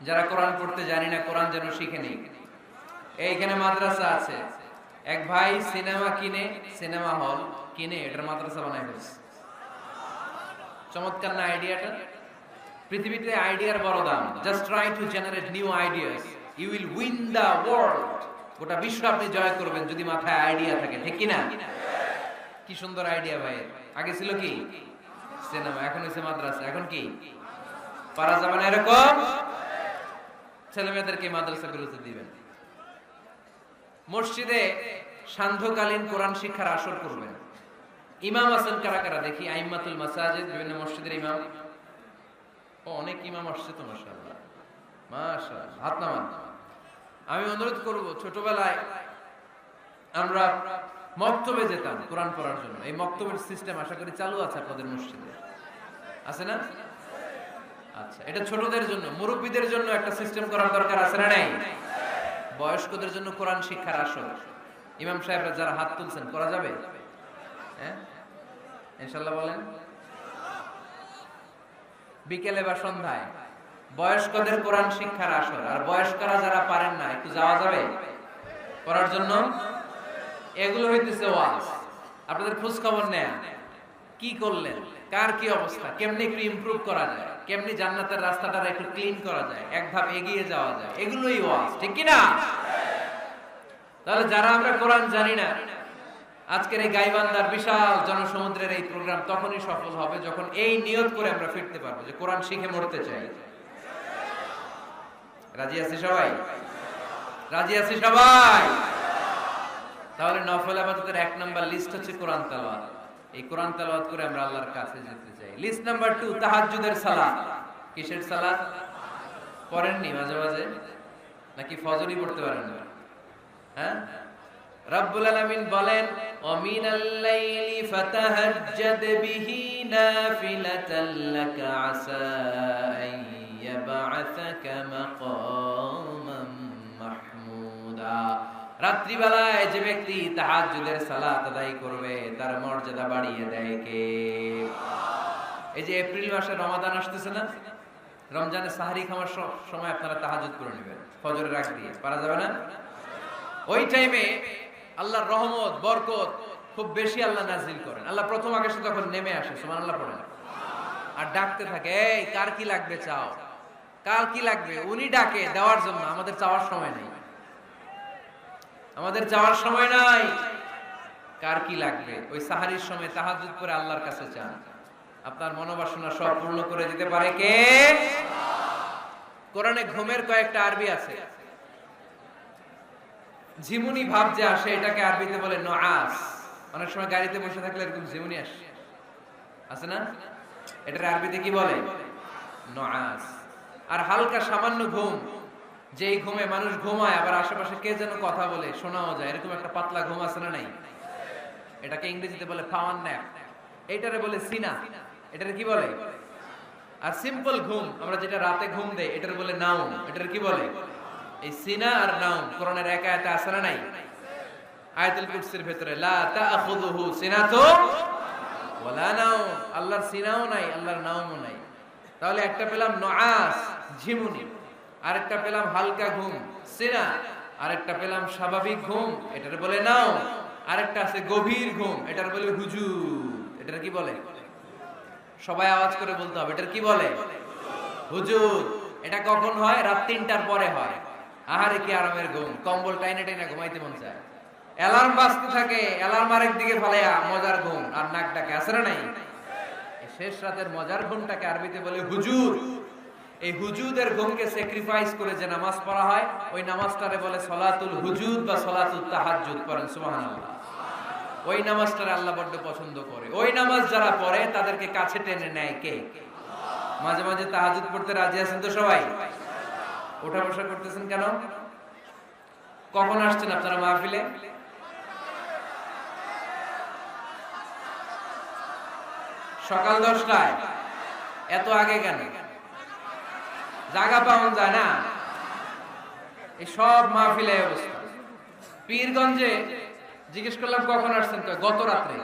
যারা কোরআন পড়তে জানি না, কোরআন যেন শিখে নেই। এইখানে মাদ্রাসা আছে, এক ভাই সিনেমা কিনে, সিনেমা হল কিনে এটার মাদ্রাসা বানায় ফেলছে। চমৎকার না আইডিয়াটা? পৃথিবীতে আইডিয়ার বড় দাম। Just try to generate new ideas, you will win the world. গোটা বিশ্ব আপনি জয় করবেন যদি মাথায় আইডিয়া থাকে, ঠিক কি না? কি সুন্দর আইডিয়া ভাই। আগে ছিল কি? সিনেমা, এখন হইছে মাদ্রাসা। এখন কি পারা যাবে না এরকম? ছেলে মেয়েদেরকে মাদ্রাসা গুলোতে দিবেন। মসজিদে সান্ধ্যকালীন কোরআন শিক্ষার আসর করবেন। ইমাম আছেন কারা কারা দেখি? আইম্মাতুল মাসাজিদ, বিভিন্ন মসজিদের ইমাম। ও, অনেক ইমাম আসছে তো, মাশাআল্লাহ মাশাআল্লাহ, হাত নামান। আমি অনুরোধ করব, ছোটবেলায় আমরা মক্তবে যেতাম কোরআন পড়ার জন্য। এই মক্তবের সিস্টেম আশা করি চালু আছে আপনাদের মসজিদে, আছে না? আচ্ছা, এটা ছোটদের জন্য। মুরব্বীদের জন্য একটা সিস্টেম করার দরকার আছে না নাই? বয়স্কদের জন্য কোরআন শিক্ষার আসর। ইমাম সাহেবরা যারা হাত তুলছেন, করা যাবে? হ্যাঁ, ইনশাআল্লাহ বলেন। বিকেলে বা সন্ধ্যায় বয়স্কদের কোরআন শিক্ষার আসর। আর বয়স্করা যারা পারেন না, একটু যাওয়া যাবে করার জন্য? এগুলো হইতেছে ওয়াজ। আপনাদের খোঁজ খবর নেয়া, কি করলেন, কার কি অবস্থা, কেমনি একটু ইমপ্রুভ করা যায়, কেমনি জান্নাতের রাস্তাটা একটু ক্লিন করা যায়, এক ধাপ এগিয়ে যাওয়া যায়, এগুলোই ওয়াজ, ঠিক কি না? তাহলে যারা আমরা কোরআন জানি না, আজকের এই গাইবান্ধার বিশাল জনসমুদ্রের এই প্রোগ্রাম তখনই সফল হবে যখন এই নিয়ত করে আমরা ফিরতে পারবো যে কোরআন শিখে মরতে চাই। রাজি আছি সবাই? রাজি আছি সবাই? তাহলে নফল ইবাদতের 1 নাম্বার লিস্ট হচ্ছে কোরআন তেলাওয়াত। এই কোরআন তেলাওয়াত করে আমরা আল্লাহর কাছে যেতে চাই। লিস্ট নাম্বার 2, তাহাজ্জুদের সালাত। কিসের সালাত? পড়েননি মাঝে মাঝে নাকি ফজরই পড়তে পারেন না? হ্যাঁ, রব্বুল আলামিন বলেন, ওয়া মিনাল লাইলি ফাতাহাজ্জাদ বিহি নাফিলাতাল লাকা আসা আন ইয়াবআসাকা মাকামান মাহমুদা। রাত্রিবেলায় যে ব্যক্তি তাহাজ্জুদের সালাত আদায় করবে তার মর্যাদা বাড়িয়ে দেয় কে? এই যে এপ্রিল মাসে রমাদান আসতেছে না, রমজানে সাহরি খাওয়ার সময় আপনারা তাহাজ্জুদ করে নেবেন ফজরের আগ দিয়ে। পারা যাবে না? ওই টাইমে আল্লাহর রহমত, বরকত খুব বেশি আল্লাহ নাজিল করেন। আল্লাহ প্রথম আকাশে তখন নেমে আসে, সুবহানাল্লাহ পড়েন, আর ডাকতে থাকে, এই কার কি লাগবে চাও, কার কি লাগবে। উনি ডাকে দেওয়ার জন্য, আমাদের চাওয়ার সময় নেই। আমাদের যাওয়ার সময় নাই। কার কি লাগবে? ওই সাহারির সময় তাহাজ্জুদ করে আল্লাহর কাছে চান, আপনার মনোবাসনা সব পূর্ণ করে দিতে পারে কে? কোরআনে ঘুমের কয়েকটা আরবি আছে। ঝিমুনি ভাব যে আসে এটাকে আরবিতে বলে নুআস। অনেক সময় গাড়িতে বসে থাকলে এরকম ঝিমুনি আসে, আছে না? এটার আরবিতে কি বলে? নুআস। আর হালকা সামান্য ঘুম, যেই ঘুমে মানুষ ঘুমায় আবার আশেপাশে কে যেন কথা বলে শোনাও যায়, এরকম একটা পাতলা ঘুম আছে না নাই? এটাকে ইংরেজিতে বলে পাওয়ার ন্যাপ, এটারে বলে সিনা। এটারে কি বলে? আর সিম্পল ঘুম আমরা যেটা রাতে ঘুম দেই এটারে বলে নাউম। এটারে কি বলে? এই সিনা আর নাউম কোরআনের এক আয়াতে আছে না নাই? আয়াতুল কুরসির ভিতরে লা তাআখুযুহু সিনাতুন ওয়ালা নাউম, আল্লাহর সিনাও নাই, আল্লাহর নাউমও নাই। তাহলে একটা পেলাম নুআস ঝিমুনি, আরেকটা পেলাম হালকা ঘুম সিনা, আরেকটা পেলাম স্বাভাবিক ঘুম এটার বলে নাও, আরেকটা আছে গভীর ঘুম এটার বলে হুজুর। এটার কি বলে? সবাই আওয়াজ করে বলতে হবে, এটার কি বলে? হুজুর। এটা কখন হয়? রাত ৩টার পরে হয়। আহারে কি আরামের ঘুম, কম্বল টাইনে টাইনে ঘুমাইতে মন চায়, অ্যালার্ম বাজতে থাকে, অ্যালার্ম আরেক দিকে ফালাইয়া মজার ঘুম আর নাক ডাকে, আছে না নাই? শেষ রাতের মজার ঘুমটাকে আরবিতে বলে হুজুর। এই হুজুদের ঘুমকে স্যাক্রিফাইস করে যে নামাজ পড়া হয় ওই নামাজটারে বলে সলাতুল হুজুদ বা সলাতুত তাহাজ্জুদ। পড়েন সুবহানাল্লাহ। ওই নামাজটারে আল্লাহ বড্ড পছন্দ করে। ওই নামাজ যারা পড়ে তাদেরকে কাছে টেনে নেয় কে? মাঝে মাঝে তাহাজ্জুদ পড়তে রাজি আছেন তো সবাই? ওঠা বসা করতেছেন কেন? কখন আসছেন আপনারা মাহফিলে? সকাল 10টায়। এত আগে কেন? জায়গা পাওয়া যায় না। এই সব মাহফিলে অবস্থা। পীরগঞ্জে জিজ্ঞেস করলাম কখন আসছেন, গত রাত্রে।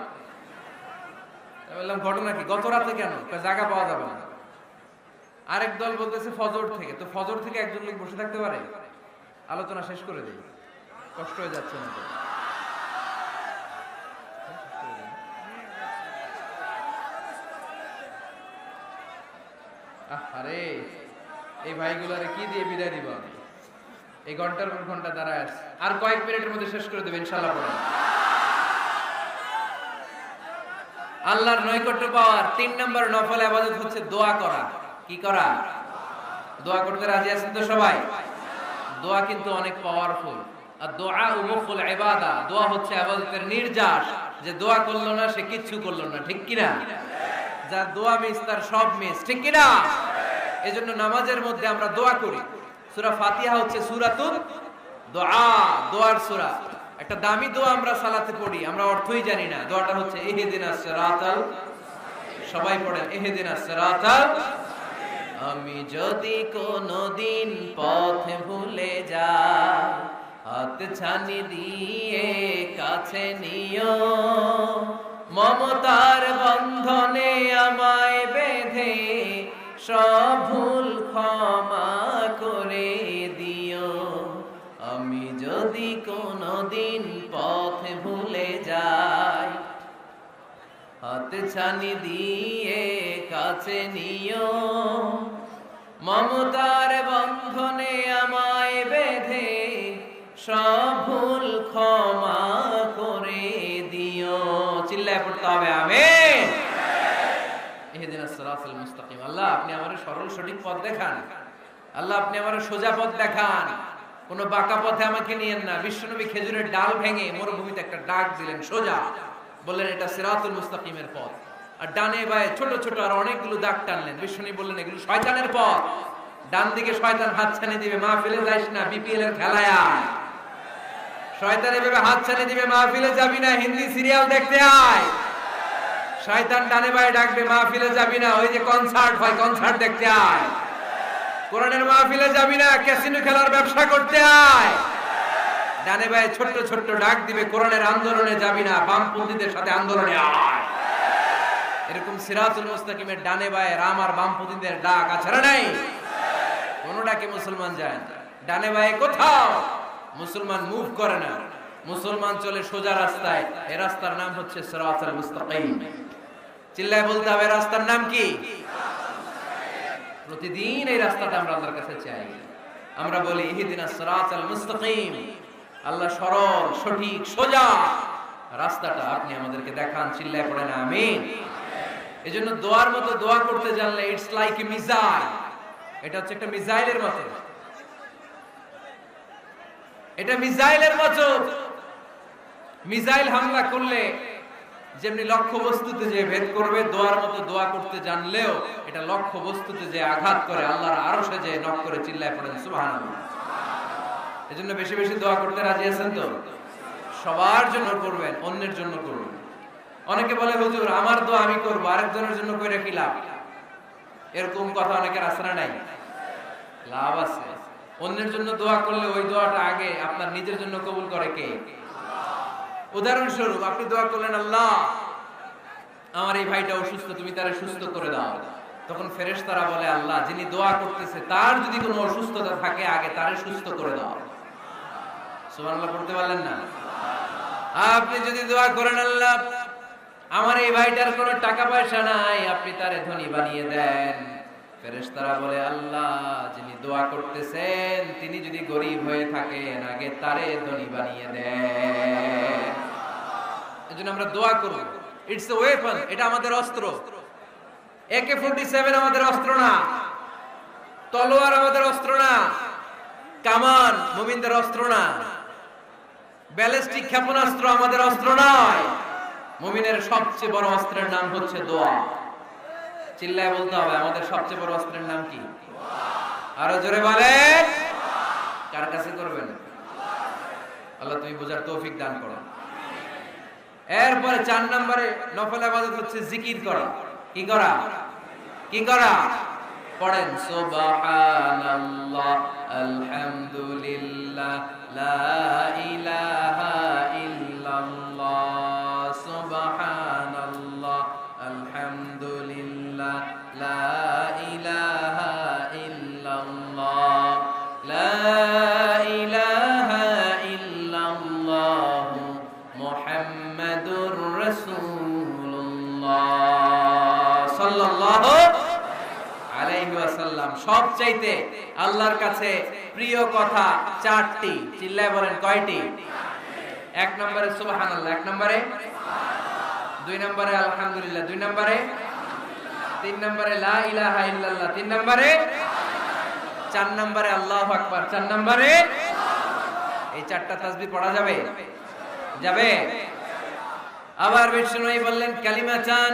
বললাম ঘটনা কি? গত রাতে কেন? জায়গা পাওয়া যাবে না। আরেক দল বলতেছে ফজর থেকে। তো ফজর থেকে একজন লোক বসে থাকতে পারে? আলোচনা শেষ করে দেই, কষ্ট হয়ে যাচ্ছে না? আরে এই ভাইগুলারে কি দিয়ে বিদায় দিব? এই ঘন্টার পর ঘন্টা দাঁড়ায় আছে, আর কয়েক মিনিটের মধ্যে শেষ করে দেবে ইনশাআল্লাহ। পড়েন। আল্লাহর নৈকট্য পাওয়ার ৩ নম্বর নফল ইবাদত হচ্ছে দোয়া করা। কি করা? দোয়া করতে রাজি আছেন তো সবাই? দোয়া কিন্তু অনেক পাওয়ারফুল। আর দোয়া মুখুল ইবাদা, দোয়া হচ্ছে ইবাদতের নির্যাস। যে দোয়া করলো না সে কিচ্ছু করলো না, ঠিক কি না? যার দোয়া মিস তার সব মিস, ঠিক কি না? এজন্য নামাজের মধ্যে আমরা দোয়া করি। সূরা ফাতিহা হচ্ছে সূরাতুল দোয়া, দোয়ার সূরা। একটা দামি দোয়া আমরা সালাতে পড়ি, আমরা অর্থই জানি না। দোয়াটা হচ্ছে ইহদিনাস সিরাতাল, সবাই পড়েন ইহদিনাস সিরাতাল। আমি যদি কোনদিন পথ ভুলে যাই, হাত ছানি দিয়ে কাছে নিও, মমতার বন্ধনে আমায় বেঁধে সব ভুল ক্ষমা করে দিও। আমি যদি কোনদিন পথ ভুলে যাই, হাত ছানি দিয়ে কাছে নিও, মমতার বন্ধনে আমায় বেঁধে সব ভুল ক্ষমা করে দিও। চিল্লায় পড়তে হবে আমিন। ইহদিনাস সিরাতাল মুস্তাকিম। আল্লাহ আপনি আমারে সরল সঠিক পথ দেখান। আল্লাহ আপনি আমারে সোজা পথ দেখান, কোন বাঁকা পথে আমাকে নিয়েন না। বিশ্বনবী খেজুরের ডাল ভেঙে মরুভূমিতে একটা ডাক দিলেন সোজা, বললেন এটা সিরাতুল মুস্তাকিমের পথ। আর ডানে বায়ে ছোট ছোট আর অনেকগুলো দাগ টানলেন। বিশ্বনবী বললেন এগুলো শয়তানের পথ, ডান দিকে শয়তান হাত ছানি দিবে, মাহফিলে যাইস না, বিপিএল এর খেলায় আয়। শয়তান এভাবে হাত ছানি দিবে, মাহফিলে যাবি না, হিন্দি সিরিয়াল দেখতে আয়। শয়তান ডানে বায়ে ডাকবে, মাহফিলে যাবি না, ওই যে কনসার্ট হয় কনসার্ট দেখতে আয়। কোরআনের মাহফিলে যাবি না, ক্যাসিনো খেলার ব্যবসা করতে আয়। ডানে বায়ে ছোট্ট ছোট্ট ডাক দিবে, কোরআনের আন্দোলনে যাবি না, বামপন্থীদের সাথে আন্দোলনে আয়। এরকম সিরাতুল মুস্তাকিমের ডানে বায়ে রাম আর বামপন্থীদের ডাক আছে না নাই? কোন ডাকে মুসলমান যায় না, ডানে বায়ে কোথাও মুসলমান মুভ করে না। মুসলমান চলে সোজা রাস্তায়। এই রাস্তার নাম হচ্ছে সিরাতুল মুস্তাকিম। চিল্লায় বলতে হবে রাস্তার নাম কি? প্রতিদিন এই রাস্তাটা আমরা আল্লাহর কাছে চাই। আমরা বলি ইহদিনাস সিরাতাল মুস্তাকিম। আল্লাহ সরল সঠিক সোজা রাস্তাটা আপনি আমাদেরকে দেখান, চিল্লায় পড়েন আমিন। এজন্য দোয়ার মতো দোয়া করতে জানলে ইটস লাইক এ মিসাইল, এটা হচ্ছে একটা মিসাইলের মতো, এটা মিসাইলের মতো। মিসাইল হামলা করলে যেমনি লক্ষ্য বস্তুতে যে ভেদ করবে, দোয়ার মতো দোয়া করতে জানলেও এটা লক্ষ্য বস্তুতে যে আঘাত করে, আল্লাহর আরশে যে নক করে, চিল্লায় পড়েন সুবহানাল্লাহ। এজন্য বেশি বেশি দোয়া করতে রাজি আছেন তো? সবার জন্য করবেন, অন্যের জন্য করবেন। অনেকে বলে হুজুর আমার দোয়া আমি করবো, আরেকজনের জন্য কইরা কি লাভ? এরকম কথা অনেকের আছে না নাই? লাভ আছে। অন্যের জন্য দোয়া করলে ওই দোয়াটা আগে আপনার নিজের জন্য কবুল করে কে? উদাহরণস্বরূপ আপনি দোয়া করলেন, আল্লাহ আমার এই ভাইটা অসুস্থ, তুমি তারে সুস্থ করে দাও। তখন ফেরেশতারা বলে, আল্লাহ যিনি দোয়া করতেছে তার যদি কোনো অসুস্থতা থাকে আগে তারে সুস্থ করে দাও। সুবহানাল্লাহ পড়তে পারলেন না? আপনি যদি দোয়া করেন, আল্লাহ আমার এই ভাইটার কোনো টাকা পয়সা নাই, আপনি তারে ধনী বানিয়ে দেন। ফেরেশতারা বলে, আল্লাহ যিনি দোয়া করতেছেন তিনি যদি গরীব হয়ে থাকেন আগে তারে ধনী বানিয়ে দেন। এজন্য আমরা দোয়া করব। ইটস এ ওয়েপন, এটা আমাদের অস্ত্র। AK-47 আমাদের অস্ত্র না, তলোয়ার আমাদের অস্ত্র না, কামান মুমিনদের অস্ত্র না, ব্যালিস্টিক ক্ষেপণাস্ত্র আমাদের অস্ত্র নয়। মুমিনের সবচেয়ে বড় অস্ত্রের নাম হচ্ছে দোয়া। চিল্লায় বলতে হবে, আমাদের সবচেয়ে বড় অস্ত্রের নাম কি? আরো জোরে বলেন। কার কাছে করবেন? আল্লাহ তুমি বোঝার তৌফিক দান করো। এরপরে 4 নম্বরে নফল ইবাদত হচ্ছে জিকির করা। কি করা? কি করা? পড়েন সুবহানাল্লাহ, আলহামদুলিল্লাহ, লা ইলাহা ইল্লাল্লাহ, সুবহানাল্লাহ, আলহামদুলিল্লাহ, লা ইলাহা ইল্লাল্লাহ, লা ইলাহা ইল্লাল্লাহ, মুহাম্মাদুর রাসূলুল্লাহ সাল্লাল্লাহু আলাইহি ওয়াসাল্লাম। সবচাইতে আল্লাহর কাছে প্রিয় কথা 4টি। চিল্লায় বলেন কয়টি? 1 নম্বরে সুবহানাল্লাহ, 1 নম্বরে, 2 নম্বরে আলহামদুলিল্লাহ, 2 নম্বরে, 3 নম্বরে লা ইলাহা ইল্লাল্লাহ, 3 নম্বরে, 4 নম্বরে আল্লাহু আকবার, 4 নম্বরে। এই 4টা তাসবিহ পড়া যাবে? যাবে। আবার বিষ্ণুই বললেন, কালিমাতান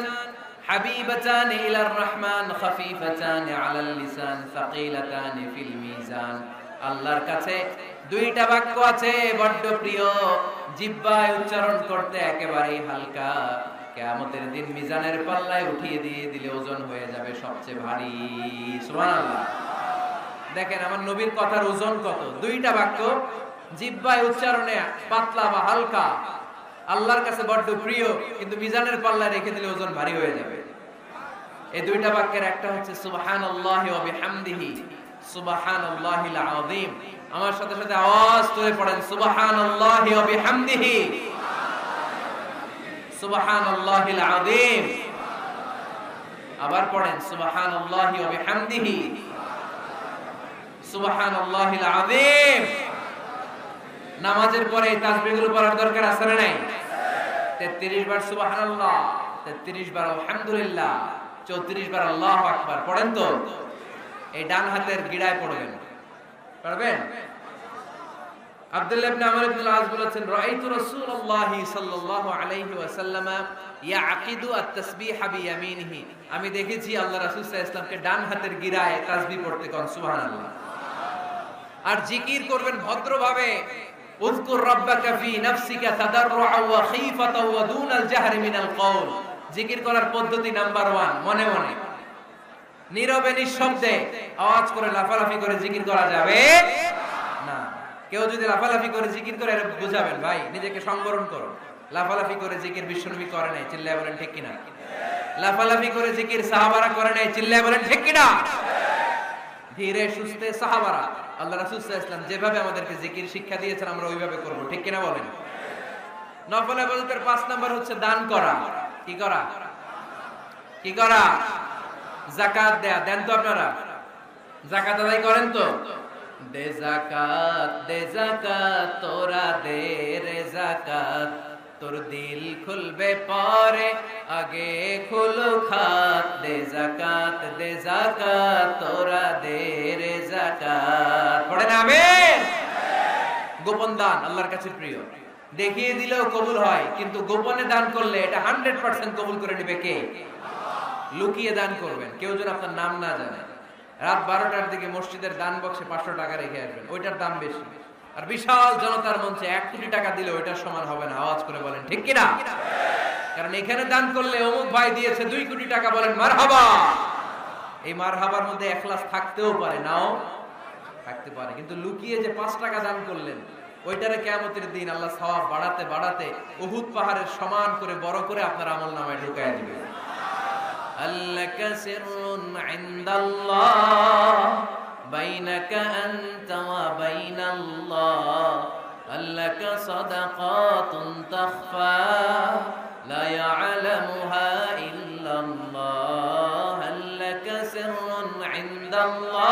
হাবিবাতান ইলার রহমান, খাফিফাতান আলাল লিসান, সাকিলাতান ফিল মিজান। আল্লাহর কাছে 2টা বাক্য আছে বড্ড প্রিয়, জিহ্বায় উচ্চারণ করতে একেবারেই হালকা, কিয়ামতের দিন মিজানের পাল্লায় উঠিয়ে দিয়ে দিলে ওজন হয়ে যাবে সবচেয়ে ভারী। সুবহানাল্লাহ। দেখেন আমার নবীর কথার ওজন কত। 2টা বাক্য জিহ্বায় উচ্চারণে পাতলা বা হালকা, আল্লাহর কাছে বড্ড প্রিয়, কিন্তু মিজানের পাল্লায় রেখে দিলে ওজন ভারী হয়ে যাবে। এই 2টা বাক্যের একটা হচ্ছে সুবহানাল্লাহি ওয়া বিহামদিহি, সুবহানাল্লাহিল আযীম। আমার সাথে সাথে আওয়াজ তুলে পড়েন, সুবহানাল্লাহি ওয়া বিহামদিহি, সুবহানাল্লাহিল আযীম। আবার পড়েন, সুবহানাল্লাহি ওয়া বিহামদিহি, সুবহানাল্লাহিল আযীম। নামাজের পরে এই তাসবিহগুলো পড়ার দরকার আছে না নাই? 33 বার সুবহানাল্লাহ, 33 বার আলহামদুলিল্লাহ, 34 বার আল্লাহু আকবার পড়েন তো। এই ডান হাতের গিড়ায় পড়বেন, পারবেন? আব্দুল্লাহ ইবনে আমর ইবনে আল-আস বলেছেন, রাআইতু রাসূলুল্লাহি সাল্লাল্লাহু আলাইহি ওয়াসাল্লাম ইয়াকিদু আত-তাসবিহা বিয়ামিনিহি। আমি দেখেছি আল্লাহ রাসূল সাল্লাল্লাহু আলাইহি ওয়াসাল্লামকে ডান হাতের গিড়ায় তাসবিহ পড়তে। কোন সুবহানাল্লাহ। আর জিকির করবেন ভদ্রভাবে। উযকুর রাব্বাকা ফি নাফসিকা তাদাররুআ ওয়া খীফাতা ওয়া দুনাল জাহরি মিনাল কওল। জিকির করার পদ্ধতি নাম্বার 1, মনে মনে নীরবে নিঃশব্দে আওয়াজ করে লাফালাফি করে জিকির করা যাবে না। কেউ যদি লাফালাফি করে জিকির করে বুঝাবেন, ভাই নিজেকে সংবরণ করো। লাফালাফি করে জিকির বিশ্বনবী করে নাই, চিল্লায় বলেন ঠিক কিনা? লাফালাফি করে জিকির সাহাবারা করে নাই, চিল্লায় বলেন ঠিক কিনা? ধীরে সুস্থে সাহাবারা, আল্লাহ রাসূল সাল্লাল্লাহু আলাইহি ওয়াসাল্লাম যেভাবে আমাদেরকে জিকির শিক্ষা দিয়েছেন আমরা ওইভাবে করব, ঠিক কিনা বলেন? নফল ইবাদতের 5 নাম্বার হচ্ছে দান করা। কি করা? কি করা? যাকাত দেয়া। দেন তো আপনারা? যাকাত আদায় করেন তো? দে যাকাত তোরা দে রে যাকাত, তোর দিল খুলবে পরে আগে খুলো খাত। দে যাকাত তোরা দে রে যাকাত। পড়েন আমিন। গোপন দান আল্লাহর কাছে প্রিয়, দেখিয়ে দিলেও কবুল হয়, কিন্তু গোপনে দান করলে এটা 100% কবুল করে নেবে কে? লুকিয়ে দান করবেন, কেউ যেন আপনার নাম না জানে। রাত 12টার দিকে মসজিদের দান বক্সে 500 টাকা রেখে আসবেন, ওইটার দাম বেশি। আর বিশাল জনতার মঞ্চে 1 কোটি টাকা দিলে ওইটার সমান হবে না। আওয়াজ করে বলেন ঠিক কিনা? কারণ এখানে দান করলে অমুক ভাই দিয়েছে 2 কোটি টাকা, বলেন মারহাবা। এই মারহাবার মধ্যে ইখলাস থাকতেও পারে, নাও থাকতে পারে, কিন্তু লুকিয়ে যে 5 টাকা দান করলেন, ওইটারে কিয়ামতের দিন আল্লাহ সওয়াব বাড়াতে বাড়াতে উহুদ পাহাড়ের সমান করে বড় করে আপনার আমলনামায় ঢুকায় দিবে। আল্লাকা সিররুন ইনদাল্লাহ বাইনাকা আনতা ওয়া বাইনাল্লাহ, আল্লাকা সাদাকাতুন তাখফা লা ইয়ালামুহা ইল্লাল্লাহ, আল্লাকা সিররুন ইনদাল্লাহ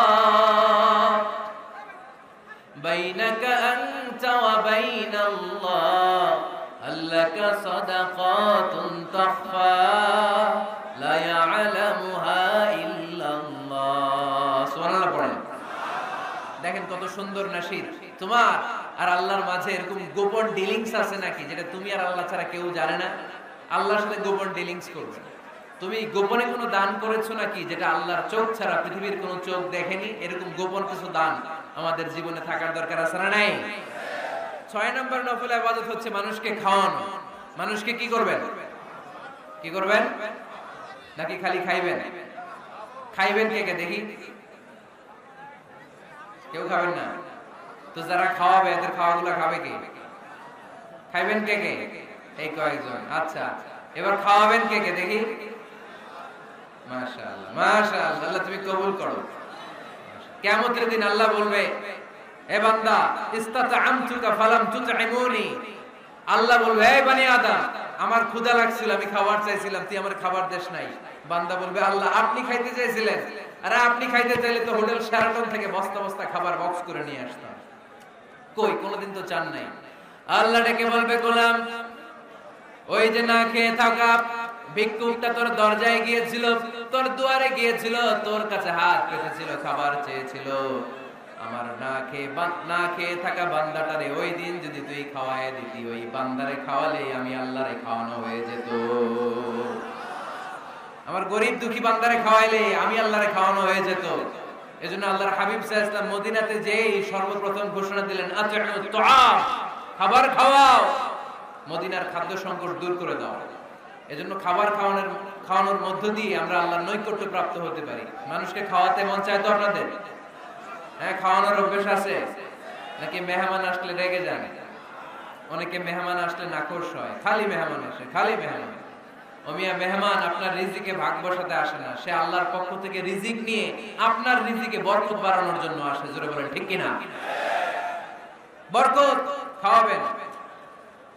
বাইনাকা আনতা ওয়া বাইনাল্লাহ, আল্লাকা সাদাকাতুন তাখফা লা ইয়ালামুহা ইল্লাল্লাহ। সুবহানাল্লাহ পড়েন। দেখেন কত সুন্দর নাশিদ। তোমার আর আল্লাহর মাঝে এরকম গোপন ডিলিংস আছে নাকি, যেটা তুমি আর আল্লাহ ছাড়া কেউ জানে না? আল্লাহর সাথে গোপন ডিলিংস করবে। তুমি গোপনে কোনো দান করেছো নাকি, যেটা আল্লাহর চোখ ছাড়া পৃথিবীর কোনো চোখ দেখেনি? এরকম গোপন কিছু দান আমাদের জীবনে থাকার দরকার আছে না নাই? 6 নম্বর নফল ইবাদত হচ্ছে মানুষকে খাওয়ানো। মানুষকে কি করবেন? কি করবেন? নাকি খালি খাইবেন? খাইবেন কে কে দেখি? কেউ খাবেন না তো, যারা খাওয়াবে এদের খাওয়াগুলো খাবে কে? খাইবেন কে কে? এই কয়েকজন। আচ্ছা, এবার খাওয়াবেন কে কে দেখি? মাশাআল্লাহ মাশাআল্লাহ, আল্লাহ তুমি কবুল করো। কিয়ামতের দিন আল্লাহ বলবে, এ বান্দা ইস্তাতআমতুকা ফালাম তুতঈমুনি। আল্লাহ বলবে, হে বনি আদম, আমার ক্ষুধা লাগছিল, আমি খাবার চাইছিলাম, তুই আমার খাবার দেশ নাই। বান্দা বলবে, আল্লাহ আপনি খাইতে চাইছিলেন, আরে আপনি খাইতে চাইলে তো হোটেল শেরাটন থেকে বস্তা বস্তা খাবার বক্স করে নিয়ে আসতাম। কই, কোনোদিন তো চান নাই। আল্লাহ ডেকে বলবে, গোলাম, ওই যে না খেয়ে থাকা ভিক্ষুকটা তোর দরজায় গিয়েছিল, তোর দুয়ারে গিয়েছিল, তোর কাছে হাত পেতেছিল, খাবার চেয়েছিল, আমার না খেয়ে থাকা বান্দাটারে ওই দিন যদি তুই খাওয়ায় দিতি, ওই বান্দারে খাওয়ালে আমি আল্লাহরে খাওয়ানো হয়ে যেত। আমার গরিব দুঃখী বান্দারে খাওয়াইলে আমি আল্লাহরে খাওয়ানো হয়ে যেত। এজন্য আল্লাহর হাবিব সাল্লাল্লাহু আলাইহি ওয়াসাল্লাম মদিনাতে যেই সর্বপ্রথম ঘোষণা দিলেন, আতিউত তুআম, খাবার খাওয়াও, মদিনার খাদ্য সংকট দূর করে দাও। এজন্য খাবার খাওয়ানোর মধ্য দিয়ে আমরা আল্লাহর নৈকট্য প্রাপ্ত হতে পারি। মানুষকে খাওয়াতে মন চায় তো আপনাদের? হ্যাঁ, খাওয়ানোর অভ্যাস আছে নাকি? মেহমান আসলে রেগে যান? অনেকে মেহমান আসলে নাখোশ হয়, খালি মেহমান আসে, খালি মেহমান। ও মিয়া, মেহমান আপনার রিজিকে ভাগ বসাতে আসে না, সে আল্লাহর পক্ষ থেকে রিজিক নিয়ে আপনার রিজিকে বরকত বাড়ানোর জন্য আসে। জোরে বলেন ঠিক কিনা? বরকত খাওয়াবেন,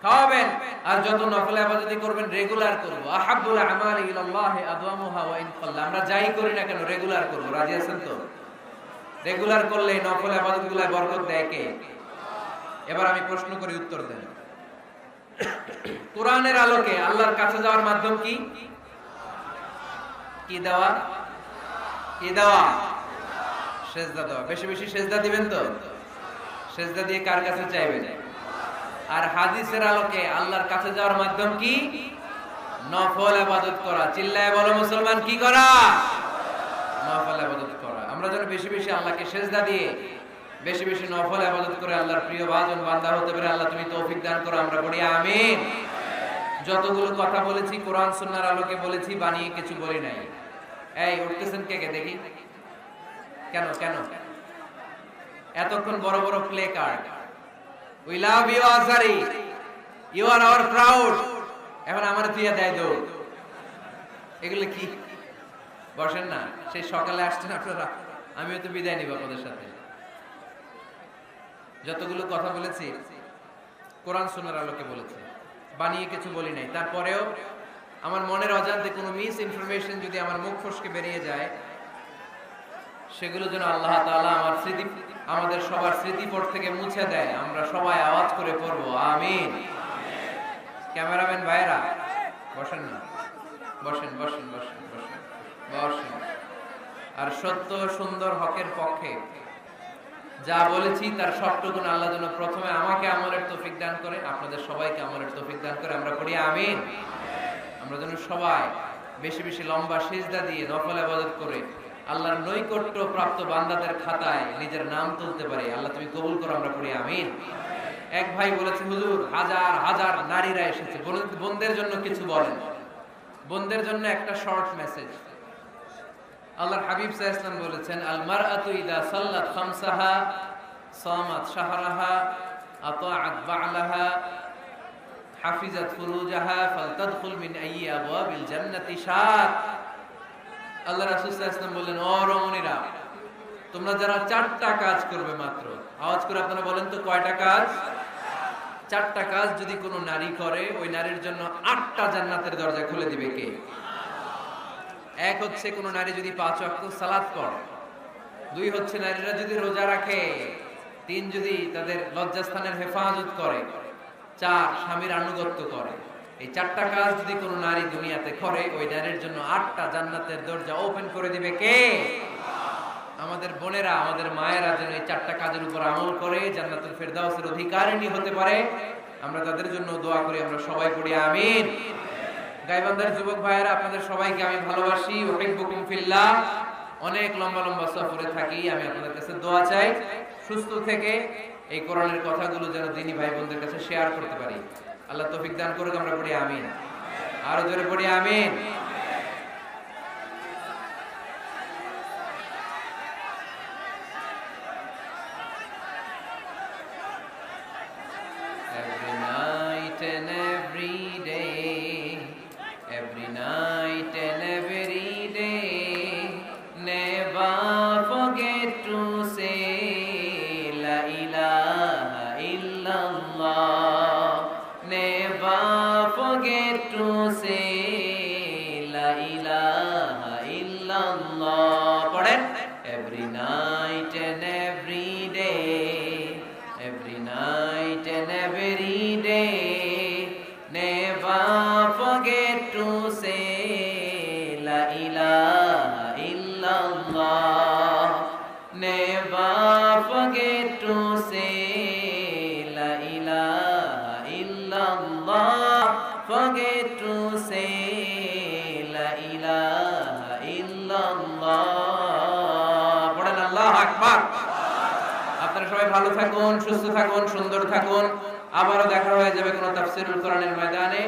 খাওয়াবেন। আর যত নফল ইবাদত করবেন রেগুলার করব। আহাব্বুল আমালি ইলাল্লাহি আদওয়ামুহা ওয়া ইন কাল্লা। আমরা যাই করি না কেন রেগুলার করব। রাজি আছেন তো? রেগুলার করলে নফল ইবাদতগুলোয় বরকত দেয় কে? এবার আমি প্রশ্ন করি, উত্তর দেন। কোরআনের আলোকে আল্লাহর কাছে যাওয়ার মাধ্যম কি? কি দেওয়া? কি দেওয়া? সেজদা দেওয়া। বেশি বেশি সেজদা দিবেন তো? সেজদা দিয়ে কার কাছে চাইবেন? আর হাদিসের আলোকে আল্লাহর কাছে যাওয়ার মাধ্যম কি? নফল ইবাদত করা। চিল্লায় বলো মুসলমান, কি করা? নফল ইবাদত করা। আমরা যেন বেশি বেশি আল্লাহকে সেজদা দিয়ে বেশি বেশি নফল ইবাদত করে আল্লাহর প্রিয় ভাজন বান্দা হতে পারে। আল্লাহ তুমি তৌফিক দান করো, আমরা বলি আমিন। যতগুলো কথা বলেছি কোরআন সুন্নাহর আলোকে বলেছি, বানিয়ে কিছু বলি নাই। এই উঠতেছেন কে কে দেখি? কেন কেন এতক্ষণ বড় বড় play card, we love you Azhari, you are our proud, এখন আমার তুইয়া দেয় দৌড়। এগুলো কি? বসেন না, সেই সকালে আসছেন আপনারা, আমিও তো বিদায় নিব আপনাদের সাথে। যতগুলো কথা বলেছি কোরআন সুন্নাহর আলোকে বলেছি, বানিয়ে কিছু বলি নাই। তারপরেও আমার মনের অজান্তে কোনো মিস ইনফরমেশন যদি আমার মুখ ফসকে বেরিয়ে যায়, সেগুলো যেন আল্লাহ তাআলা আমাদের সবার স্মৃতিপট থেকে মুছে দেয়। আমরা সবাই আওয়াজ করে পড়বো আমিন। ক্যামেরাম্যান ভাইরা বসেন না, বসেন বসেন বসেন বসেন বসেন। আর সত্য সুন্দর হকের পক্ষে যা বলেছি তার সবটুকুন আল্লাহ যেন প্রথমে আমাকে আমলের তৌফিক দান করে, আপনাদের সবাইকে আমলের তৌফিক দান করে। আমরা পড়ি আমিন। আমরা যেন সবাই বেশি বেশি লম্বা সিজদা দিয়ে নফল ইবাদত করে আল্লাহর নৈকট্য প্রাপ্ত বান্দাদের খাতায় নিজের নাম তুলতে পারি। আল্লাহ তুমি কবুল করো, আমরা পড়ি আমিন। এক ভাই বলেছে, হুজুর হাজার হাজার নারীরা এসেছে, বোনদের জন্য কিছু বলেন। বোনদের জন্য একটা শর্ট মেসেজ। আল্লাহর হাবিব সাল্লাল্লাহু আলাইহি ওয়াসাল্লাম বলেছেন, আল মারআতু ইযা সাল্লাত খামসাহা সামাত শাহরাহা আতাআত বা'লাহা হাফিজাত ফুরুজাহা ফালতাদখুল মিন আইয়ি আবওয়াবিল জান্নাতি শাআত। আল্লাহ রাসূল সাল্লাল্লাহু আলাইহি ওয়াসাল্লাম বললেন, ও রমণীরা, তোমরা যারা 4টা কাজ করবে মাত্র, আওয়াজ করে আপনারা বলেন তো কয়টা কাজ? 4টা কাজ যদি কোনো নারী করে, ওই নারীর জন্য 8টা জান্নাতের দরজা খুলে দিবে কে? এক হচ্ছে কোন নারী যদি 5 ওয়াক্ত সালাত পড়ে, 2 হচ্ছে নারীরা যদি রোজা রাখে, 3 যদি তাদের লজ্জাস্থানের হেফাজত করে, 4 স্বামীর আনুগত্য করে। এই 4টা কাজ যদি কোন নারী দুনিয়াতে করে, ওই নারীর জন্য 8টা জান্নাতের দরজা ওপেন করে দিবে কে? আমাদের বোনেরা, আমাদের মায়েরা যেন এই 4টা কাজের উপর আমল করে জান্নাতুল ফেরদাউসের অধিকারিণী হতে পারে, আমরা তাদের জন্য দোয়া করি। আমরা সবাই পড়ি আমিন। গাইবান্ধার যুবক ভাইয়েরা, আপনাদের সবাইকে আমি ভালোবাসি। উহিব্বুকুম ফিল্লাহ। অনেক লম্বা লম্বা সফরে থাকি, আমি আপনাদের কাছে দোয়া চাই সুস্থ থেকে এই কোরআনের কথাগুলো যেন দিনী ভাই বোনদের কাছে শেয়ার করতে পারি। আল্লাহ তৌফিক দান করুক, আমরা পড়ি আমিন। আরো জোরে পড়ি আমিন। Every night and every day, every night and every day, never forget to say La ilaha illallah. Never forget to say La ilaha illallah. পড়েন, every night and every day, every night and every day, never forget to say La ilaha illallah. Never forget to say La ilaha illallah. Forget to say La ilaha illallah. পড়েন আল্লাহু আকবার। আপনারা সবাই ভালো থাকুন, সুস্থ থাকুন, সুন্দর থাকুন। আবারও দেখা হয়ে যাবে কোন তাফসীরুল কোরআনের ময়দানে।